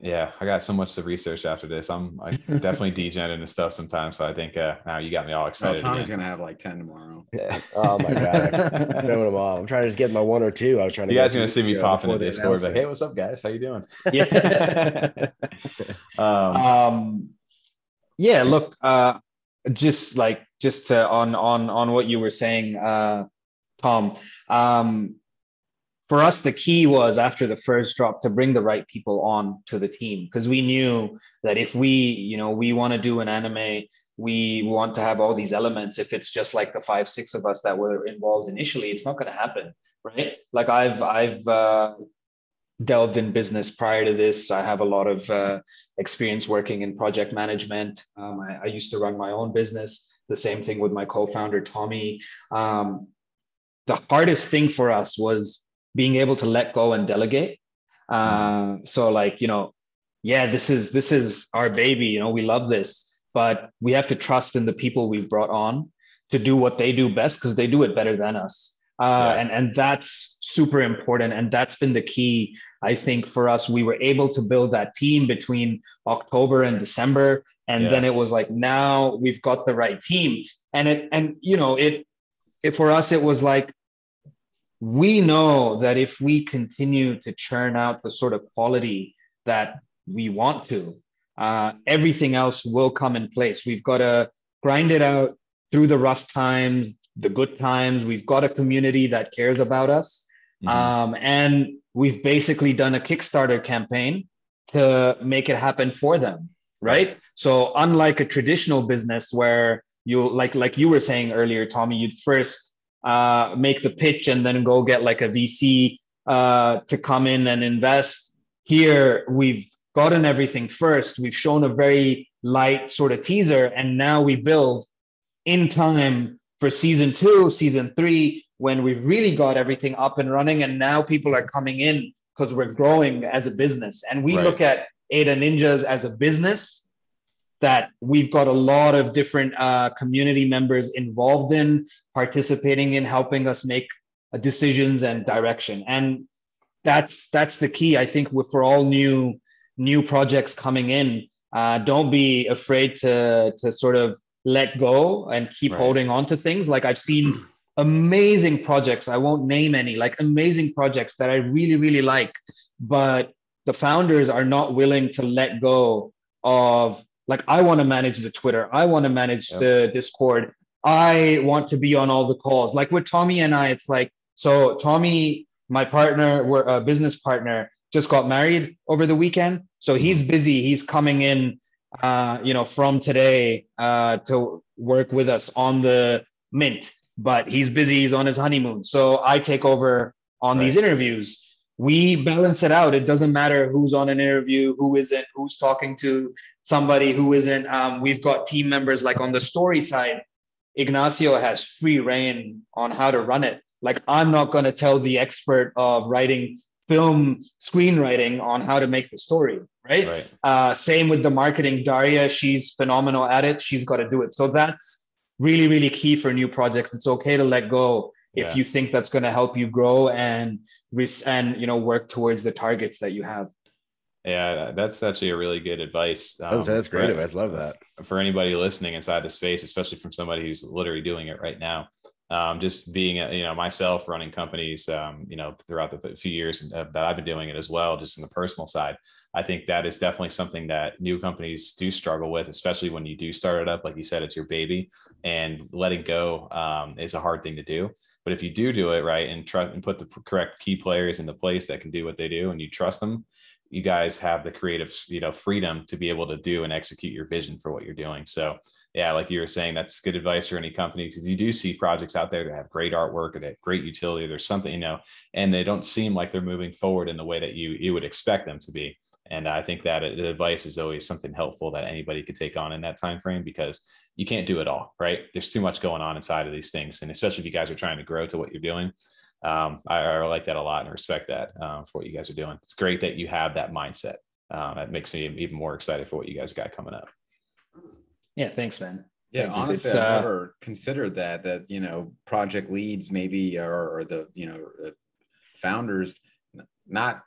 Yeah, I got so much to research after this. I definitely degen into stuff sometimes. So I think now you got me all excited. Tommy's gonna have like 10 tomorrow. Yeah. Oh my god, I'm doing them all. I'm trying to just get my one or two. I was trying to. You guys are gonna see me popping in Discord, like, hey, what's up, guys? How you doing? Yeah. Yeah. Look, just on what you were saying, Tom. For us, the key was after the first drop to bring the right people on to the team, because we knew that if we want to do an anime, we want to have all these elements. If it's just like the 5-6 of us that were involved initially, it's not going to happen, right? Like I've delved in business prior to this. I have a lot of experience working in project management. I used to run my own business. The same thing with my co-founder, Tommy. The hardest thing for us was being able to let go and delegate. So like, this is our baby, we love this, but we have to trust in the people we've brought on to do what they do best, because they do it better than us. And that's super important. And that's been the key, I think, for us. We were able to build that team between October and December. And then it was like, now we've got the right team. For us, it was like, we know that if we continue to churn out the sort of quality that we want to, everything else will come in place. We've got to grind it out through the rough times, the good times. We've got a community that cares about us. And we've basically done a Kickstarter campaign to make it happen for them, right? So unlike a traditional business where you, like you were saying earlier, Tommy, you'd first make the pitch and then go get like a VC to come in and invest. Here, we've gotten everything first. We've shown a very light sort of teaser, and now we build in time for season 2, season 3, when we've really got everything up and running, and now people are coming in because we're growing as a business. And we look at ADA Ninjaz as a business that we've got a lot of different community members involved in, participating in, helping us make decisions and direction. And that's the key, I think, for all new projects coming in. Don't be afraid to sort of let go and keep holding on to things. Like, I've seen amazing projects, I won't name any, like amazing projects that I really, really like, but the founders are not willing to let go of, like, I want to manage the Twitter, I want to manage the Discord, I want to be on all the calls. Like with Tommy and I, it's like, so Tommy, my partner, we're a business partner, just got married over the weekend. So he's busy. He's coming in, from today to work with us on the mint, but he's busy. He's on his honeymoon. So I take over on these interviews. We balance it out. It doesn't matter who's on an interview, who isn't, who's talking to somebody, who isn't. We've got team members, like on the story side, Ignacio has free reign on how to run it. Like, I'm not going to tell the expert of writing film screenwriting on how to make the story, right? Same with the marketing. Daria, she's phenomenal at it. She's got to do it. So that's really, really key for new projects. It's okay to let go if you think that's going to help you grow and work towards the targets that you have. Yeah, that's actually a really good advice. That's great advice. Love that. For anybody listening inside the space, especially from somebody who's literally doing it right now. Just being, myself running companies, throughout the few years that I've been doing it as well, just in the personal side, I think that is definitely something that new companies do struggle with, especially when you do start it up. Like you said, it's your baby, and letting go is a hard thing to do. But if you do it right and trust and put the correct key players into place that can do what they do, and you trust them, you guys have the creative, freedom to be able to do and execute your vision for what you're doing. So yeah, like you were saying, that's good advice for any company, because you do see projects out there that have great artwork or that have great utility. There's something, and they don't seem like they're moving forward in the way that you would expect them to be. And I think that the advice is always something helpful that anybody could take on in that time frame, because you can't do it all, right? There's too much going on inside of these things. And especially if you guys are trying to grow to what you're doing. I like that a lot and respect that for what you guys are doing. It's great that you have that mindset. That makes me even more excited for what you guys got coming up. Yeah, thanks, man. Yeah, honestly, I've never considered that project leads maybe or the founders not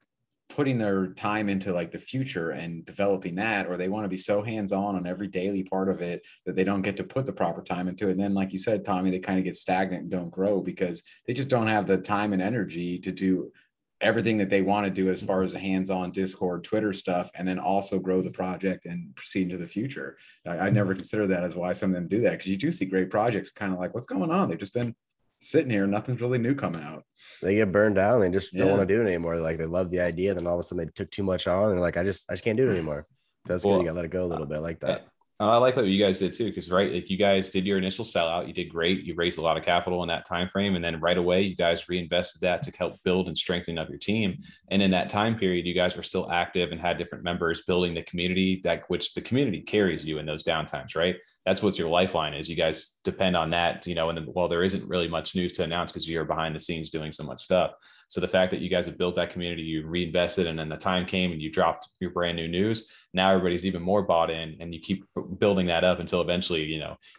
putting their time into like the future and developing that, or they want to be so hands-on on every daily part of it that they don't get to put the proper time into it. And then, like you said, Tommy, they kind of get stagnant and don't grow because they just don't have the time and energy to do everything that they want to do as far as the hands-on Discord, Twitter stuff, and then also grow the project and proceed into the future. I never considered that as why some of them do that, because you do see great projects kind of like, what's going on? They've just been sitting here, nothing's really new coming out. They get burned out, they just don't want to do it anymore. Like, they love the idea, then all of a sudden they took too much on, and they're like, I just can't do it anymore. That's good. You gotta let it go a little bit like that. I like what you guys did too, because like you guys did your initial sellout, you did great, you raised a lot of capital in that time frame, and then right away you guys reinvested that to help build and strengthen up your team. And in that time period, you guys were still active and had different members building the community, which the community carries you in those downtimes, right? That's what your lifeline is. You guys depend on that, and then, well, there isn't really much news to announce because you're behind the scenes doing so much stuff. So the fact that you guys have built that community, you reinvested, and then the time came and you dropped your brand new news. Now everybody's even more bought in, and you keep building that up until eventually,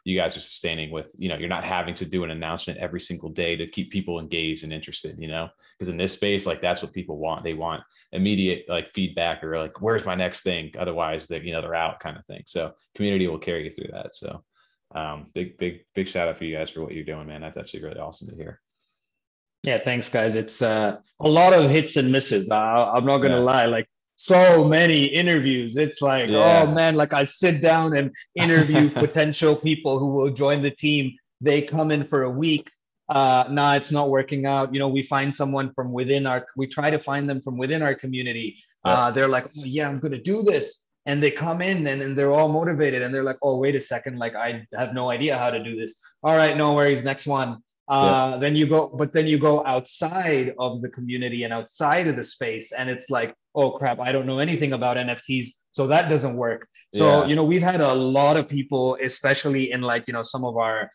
you guys are sustaining with, you're not having to do an announcement every single day to keep people engaged and interested, because in this space, like, that's what people want. They want immediate like feedback, or like, where's my next thing? Otherwise they're out, kind of thing. So community will carry you through that. So big shout out for you guys for what you're doing, man. That's actually really awesome to hear. Yeah, thanks, guys. It's a lot of hits and misses. I'm not gonna lie, like, so many interviews. It's like, oh man, like, I sit down and interview potential people who will join the team. They come in for a week. Nah, it's not working out. We find someone from within we try to find them from within our community. They're like, oh yeah, I'm gonna do this. And they come in and they're all motivated, and they're like, oh, wait a second, like, I have no idea how to do this. All right, no worries, next one. Then you go, but then you go outside of the community and outside of the space, and it's like, oh crap, I don't know anything about NFTs, so that doesn't work. So, we've had a lot of people, especially in like, some of our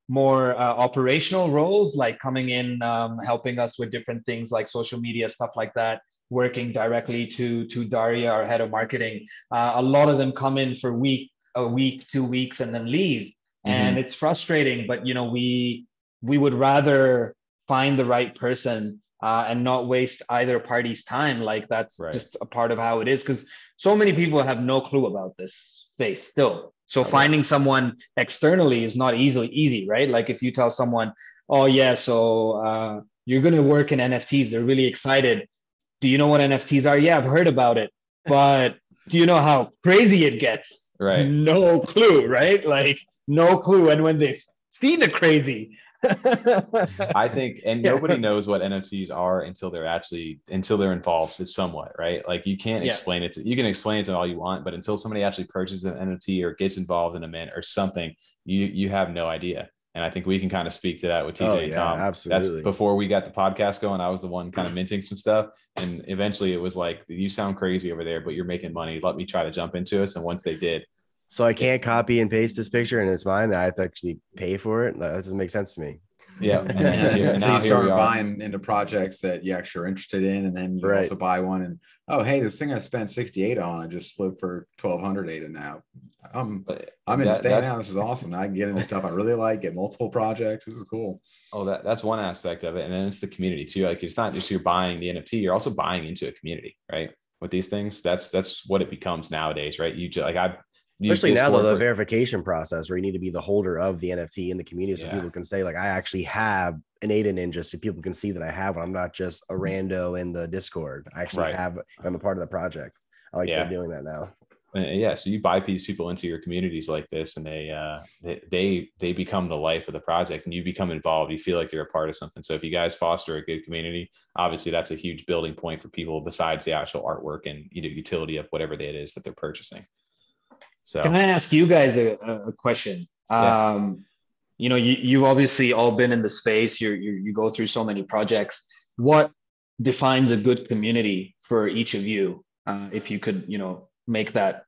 more operational roles, like coming in, helping us with different things like social media, stuff like that, working directly to Daria, our head of marketing. A lot of them come in for a week, 2 weeks, and then leave. And it's frustrating, but we would rather find the right person and not waste either party's time. Like that's just a part of how it is, because so many people have no clue about this space still. So finding someone externally is not easy, right? Like if you tell someone, oh yeah, so you're going to work in NFTs, they're really excited. Do you know what NFTs are? Yeah, I've heard about it, but do you know how crazy it gets? Right. No clue, right? Like no clue. And when they see the crazy, I think, and nobody knows what NFTs are until they're involved somewhat, right? Like you can't explain it you can explain it to all you want, but until somebody actually purchases an NFT or gets involved in a mint or something, you have no idea. And I think we can kind of speak to that with TJ and Tom. Absolutely. That's before we got the podcast going. I was the one kind of minting some stuff. And eventually it was like, you sound crazy over there, but you're making money. Let me try to jump into us. And once they did. So I can't copy and paste this picture and it's mine. I have to actually pay for it. That doesn't make sense to me. Yeah. And now you start buying into projects that you actually are interested in. And then you also buy one and, oh, hey, this thing I spent 68 on, I just flipped for 1200 ADA now. I'm in staying now. This is awesome. I can get into stuff I really like, get multiple projects. This is cool. Oh, that's one aspect of it. And then it's the community too. Like it's not just you're buying the NFT, you're also buying into a community, right? With these things, that's what it becomes nowadays, right? Especially now, the verification process where you need to be the holder of the NFT in the community, so people can say like, I actually have an ADA Ninja, so people can see that I have one. I'm not just a rando in the Discord. I actually I'm a part of the project. I like they're doing that now. Yeah, so you buy these people into your communities like this, and they become the life of the project, and you become involved. You feel like you're a part of something. So if you guys foster a good community, obviously that's a huge building point for people besides the actual artwork and utility of whatever it is that they're purchasing. So can I ask you guys a question? You've obviously all been in the space. You go through so many projects. What defines a good community for each of you? If you could, make that,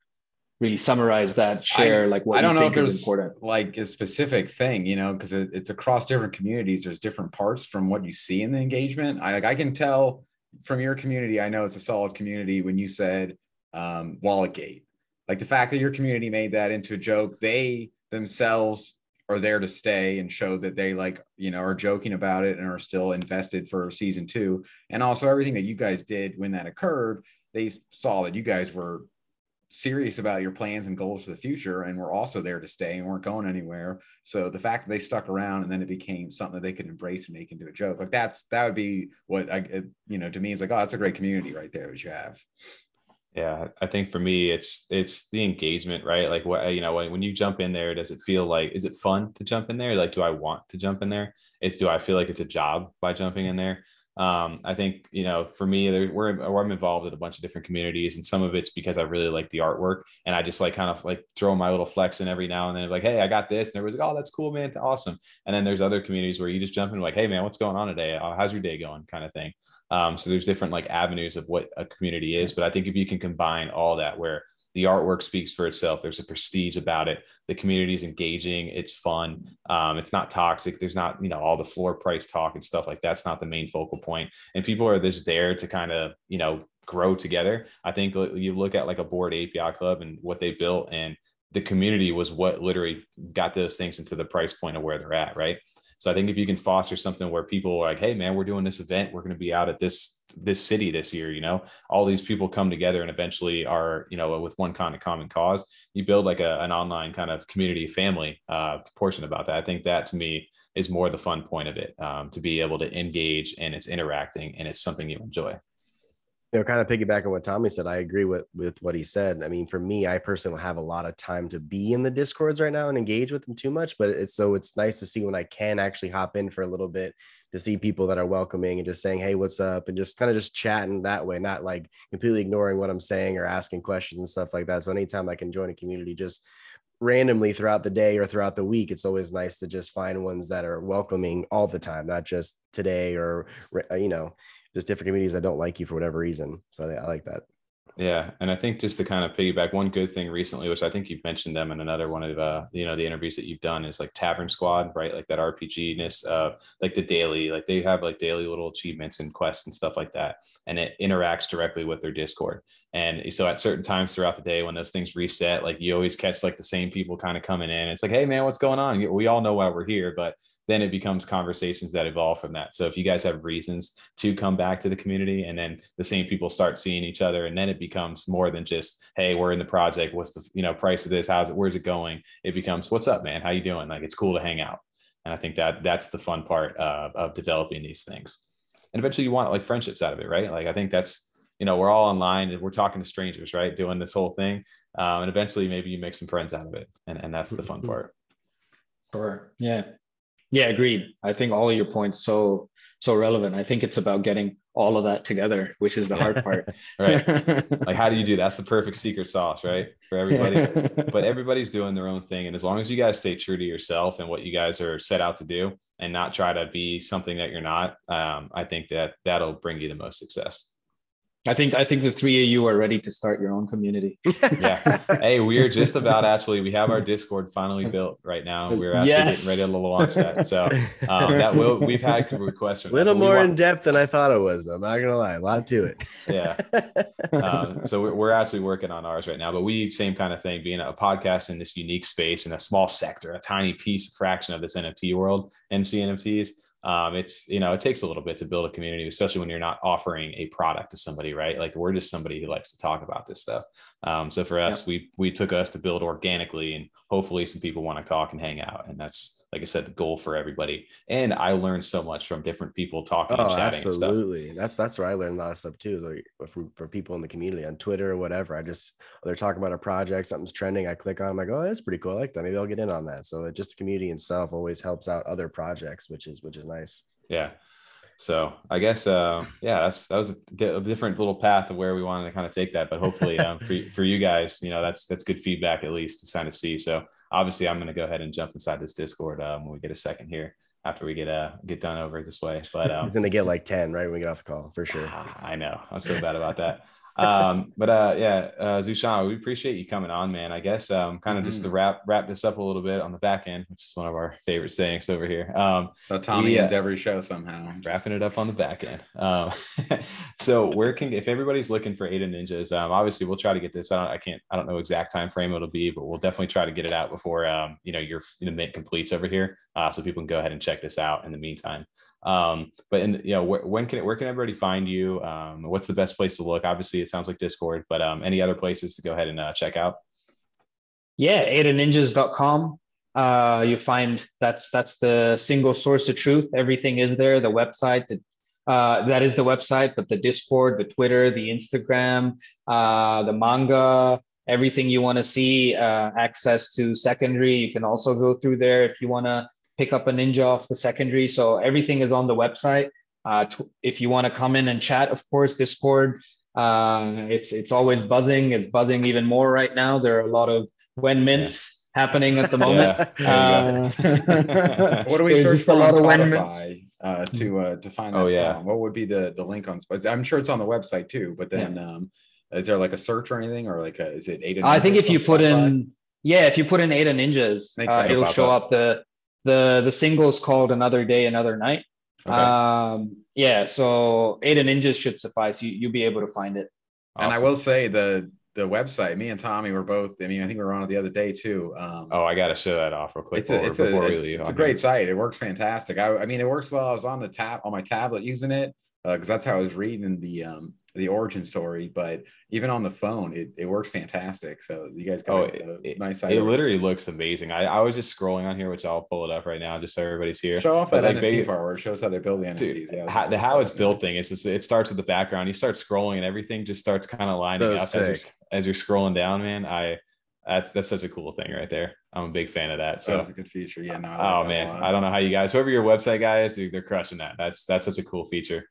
really summarize that, share like what you think is important. Like a specific thing, because it's across different communities. There's different parts from what you see in the engagement. I can tell from your community. I know it's a solid community when you said Walletgate. Like the fact that your community made that into a joke, they themselves are there to stay and show that they are joking about it and are still invested for season 2. And also everything that you guys did when that occurred, they saw that you guys were serious about your plans and goals for the future and were also there to stay and weren't going anywhere. So the fact that they stuck around and then it became something that they could embrace and make into a joke, like that would be what to me is like, oh, that's a great community right there that you have. Yeah, I think for me, it's the engagement, right? Like what, when you jump in there, does it feel like, is it fun to jump in there? Like, do I want to jump in there? Do I feel like it's a job by jumping in there? I think, for me, I'm involved in a bunch of different communities, and some of it's because I really like the artwork and I just kind of throw my little flex in every now and then, like, hey, I got this. And everybody's like, oh, that's cool, man. Awesome. And then there's other communities where you just jump in like, hey man, what's going on today? How's your day going? Kind of thing. So there's different avenues of what a community is, but I think if you can combine all that, where the artwork speaks for itself, there's a prestige about it, the community is engaging, it's fun, it's not toxic, there's not all the floor price talk and stuff like that's not the main focal point, and people are just there to kind of grow together. I think you look at like a Bored API Club and what they built, and the community was what literally got those things into the price point of where they're at, right? So I think if you can foster something where people are like, hey man, we're doing this event, we're going to be out at this city this year, all these people come together and eventually are, with one kind of common cause, you build like an online kind of community family portion about that. I think that to me is more the fun point of it, to be able to engage and it's interacting and it's something you enjoy. Kind of piggyback on what Tommy said, I agree with what he said. I mean, for me, I personally don't have a lot of time to be in the Discords right now and engage with them too much, but it's nice to see when I can actually hop in for a little bit to see people that are welcoming and just saying, hey, what's up? And just kind of just chatting that way, not like completely ignoring what I'm saying or asking questions and stuff like that. So anytime I can join a community, just randomly throughout the day or throughout the week, it's always nice to just find ones that are welcoming all the time, not just today or, just different communities that don't like you for whatever reason. So I like that. Yeah, and I think just to kind of piggyback, one good thing recently, which I think you've mentioned them in another one of the interviews that you've done, is like Tavern Squad, right? Like that RPG-ness of like the daily, like they have like daily little achievements and quests and stuff like that, and it interacts directly with their Discord. And so at certain times throughout the day when those things reset, like you always catch like the same people kind of coming in. It's like, hey man, what's going on? We all know why we're here, but then it becomes conversations that evolve from that. So if you guys have reasons to come back to the community, and then the same people start seeing each other, and then it becomes more than just, hey, we're in the project. What's the price of this? How's it? Where's it going? It becomes, what's up, man? How you doing? Like, it's cool to hang out. And I think that's the fun part of developing these things. And eventually you want like friendships out of it, right? Like, I think that's, we're all online and we're talking to strangers, right? Doing this whole thing. And eventually maybe you make some friends out of it. And that's the fun part. Sure. Yeah. Yeah, agreed. I think all of your points so relevant. I think it's about getting all of that together, which is the hard part. Right. Like, how do you do that? That's the perfect secret sauce, right? For everybody. But everybody's doing their own thing. And as long as you guys stay true to yourself and what you guys are set out to do, and not try to be something that you're not, I think that'll bring you the most success. I think the three of you are ready to start your own community. Yeah. Hey, we're just about we have our Discord finally built right now. We're actually getting ready to launch that. So we've had requests. A little more in depth than I thought it was. I'm not gonna lie, a lot to it. Yeah. So we're actually working on ours right now, but we same kind of thing, being a podcast in this unique space in a small sector, a tiny fraction of this NFT world and CNFTs. It's, it takes a little bit to build a community, especially when you're not offering a product to somebody, right? Like, we're just somebody who likes to talk about this stuff. So for us, we took us to build organically, and hopefully some people want to talk and hang out. And that's, like I said, the goal for everybody. And I learned so much from different people talking and chatting. Absolutely. And stuff. That's where I learned a lot of stuff too, like from people in the community on Twitter or whatever. They're talking about a project, something's trending. I click on, I'm like, oh, that's pretty cool. I like that. Maybe I'll get in on that. So just the community itself always helps out other projects, which is nice. Yeah. So I guess, that was a different little path of where we wanted to kind of take that, but hopefully for you guys, that's good feedback, at least to kind of see. So obviously I'm going to go ahead and jump inside this Discord when we get a second here after we get done over this way. But he's going to get like 10 right when we get off the call for sure. I know, I'm so bad about that. Zushan, we appreciate you coming on, man. I guess kind of just to wrap this up a little bit on the back end, which is one of our favorite sayings over here. So Tommy ends every show somehow, wrapping it up on the back end. So if everybody's looking for ADA Ninjaz, obviously we'll try to get this. I don't know exact time frame it'll be, but we'll definitely try to get it out before your mint completes over here, so people can go ahead and check this out in the meantime. Where can everybody find you? What's the best place to look? Obviously it sounds like Discord, but any other places to go ahead and check out? Yeah, adaninjaz.com. You find that's the single source of truth. Everything is there. The website, that is the website, but the Discord, the Twitter, the Instagram, the manga, everything you want to see, access to secondary, you can also go through there if you want to pick up a ninja off the secondary. So everything is on the website. If you want to come in and chat, of course, Discord, it's always buzzing. It's buzzing even more right now. There are a lot of when mints happening at the moment. What do we search for on Spotify to find that song? What would be the link on Spotify? I'm sure it's on the website too, but then is there like a search or anything, or like is it ADA Ninjaz? I think if you put in ADA Ninjaz, it'll show up. The single is called Another Day, Another Night. Okay. So ADA Ninjaz should suffice. You'll be able to find it. Awesome. And I will say the website, me and Tommy were both, I think we were on it the other day too. I got to show that off real quick. It's a great site. It works fantastic. It works well. I was on my tablet using it because that's how I was reading the origin story, but even on the phone it works fantastic. So you guys got a nice site. It literally looks amazing. I was just scrolling on here, which I'll pull it up right now just so everybody's here. Show off that NFT part where it shows how they build the NFTs. Dude, how it's built thing, it's just, it starts with the background, you start scrolling and everything just starts kind of lining up as you're scrolling down, man. That's such a cool thing right there. I'm a big fan of that. So that's a good feature. Yeah, no. I don't know how you guys, whoever your website guy is, dude, they're crushing that. That's such a cool feature.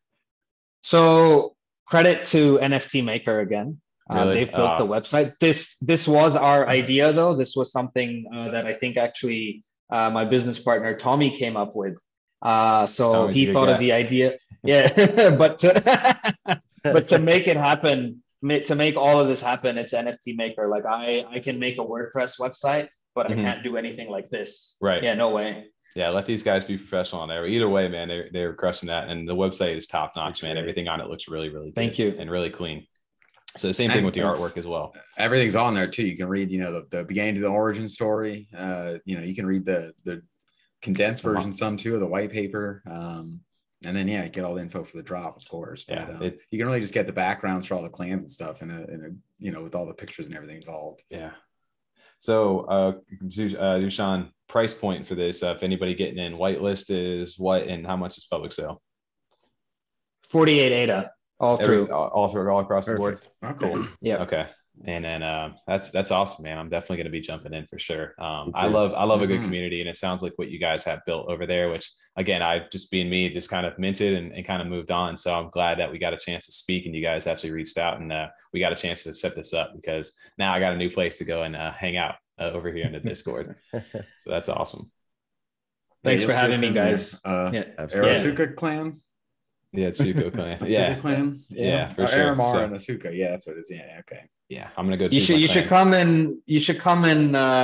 So credit to NFT Maker again. Really? They've built the website. This was our idea, though. This was something that I think actually my business partner Tommy came up with. So Tommy's a he good thought of guy. the idea, yeah. But to make it happen, to make all of this happen, it's NFT Maker. Like I can make a WordPress website, but I can't do anything like this. Right. Yeah, no way. Yeah, let these guys be professional on there. Either way, man, they're crushing that, and the website is top notch, It's man. great. Everything on it looks really, really good. Thank you. And really clean. So the same thing with the artwork as well. Everything's on there too. You can read, you know, the beginning to the origin story. You know, you can read the condensed version, some too, of the white paper. And then yeah, get all the info for the drop, of course. But Yeah, you can really just get the backgrounds for all the clans and stuff, in a you know, with all the pictures and everything involved. Yeah. So Zushan, price point for this, if anybody getting in, whitelist is what, and how much is public sale? 48 ADA all through. All across the board. Oh, cool. Yeah. Okay. And then that's awesome, man. I'm definitely going to be jumping in for sure. I love a good community, and it sounds like what you guys have built over there, which again, I just being me, just kind of minted and kind of moved on. So I'm glad that we got a chance to speak, and you guys actually reached out, and we got a chance to set this up, because now I got a new place to go and hang out over here in the Discord. So that's awesome. Thanks for having me, guys. Atsuko Clan. Yeah, Atsuko Clan. Atsuko Clan. Yeah, for sure. Aramar and Atsuko. Yeah, that's what it is. Yeah, okay. Yeah, I'm gonna go. You should come and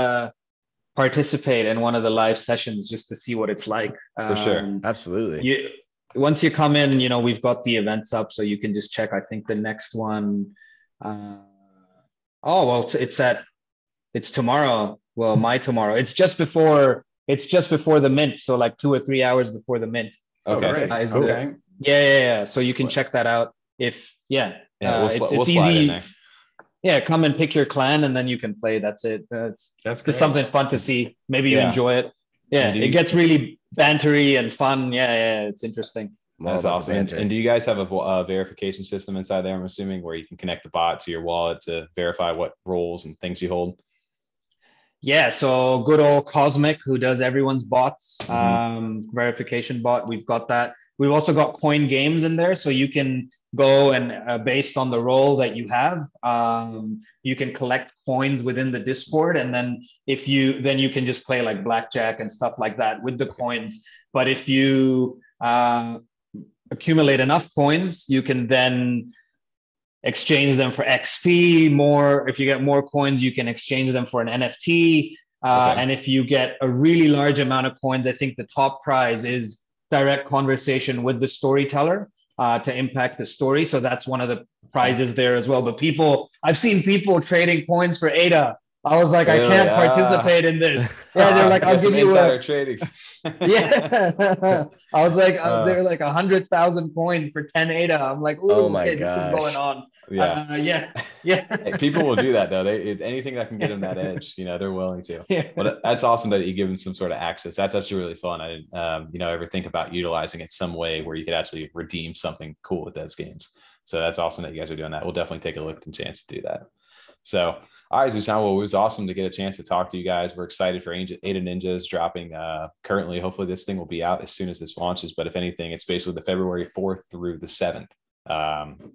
participate in one of the live sessions just to see what it's like. For sure, absolutely. Once you come in, you know, we've got the events up, so you can just check. I think the next one. It's tomorrow. Well, my tomorrow. It's just before the mint. So like 2 or 3 hours before the mint. Okay. Okay. Yeah. So you can check that out. We'll slide easy. in there. Yeah, come and pick your clan, and then you can play. That's it. That's just something fun to see. Maybe you enjoy it. Yeah, it gets really bantery and fun. Yeah, it's interesting. That's awesome. And do you guys have a verification system inside there, I'm assuming, where you can connect the bot to your wallet to verify what roles and things you hold? Yeah, so good old Cosmic, who does everyone's bots, verification bot. We've got that. We've also got coin games in there, so you can go and based on the role that you have, you can collect coins within the Discord, and then you can just play like blackjack and stuff like that with the coins. But if you accumulate enough coins, you can then exchange them for XP. If you get more coins, you can exchange them for an NFT. And if you get a really large amount of coins, I think the top prize is direct conversation with the storyteller to impact the story. So that's one of the prizes there as well. But I've seen people trading coins for ADA. I was like, really? I can't participate in this. Yeah, they're like, I'll give you insider trading. Yeah. I was like, they're like 100,000 coins for 10 ADA. I'm like, oh my gosh, this is going on. Yeah. Hey, people will do that though. Anything that can get them that edge, they're willing to. Yeah. But that's awesome that you give them some sort of access. That's actually really fun. I didn't, ever think about utilizing it some way where you could actually redeem something cool with those games. So that's awesome that you guys are doing that. We'll definitely take a look and chance to do that. So, all right, Zushan, well, it was awesome to get a chance to talk to you guys. We're excited for ADA Ninjaz dropping currently. Hopefully this thing will be out as soon as this launches. But if anything, it's basically the February 4th through the 7th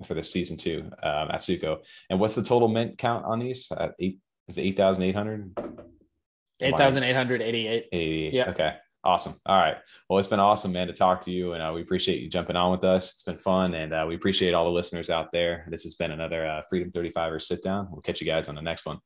for the season 2 Atsuko. And what's the total mint count on these? Is it 8,800? 8,888. 88. Yeah. Okay. Awesome. All right. Well, it's been awesome, man, to talk to you, and we appreciate you jumping on with us. It's been fun, and we appreciate all the listeners out there. This has been another Freedom 35er sit down. We'll catch you guys on the next one.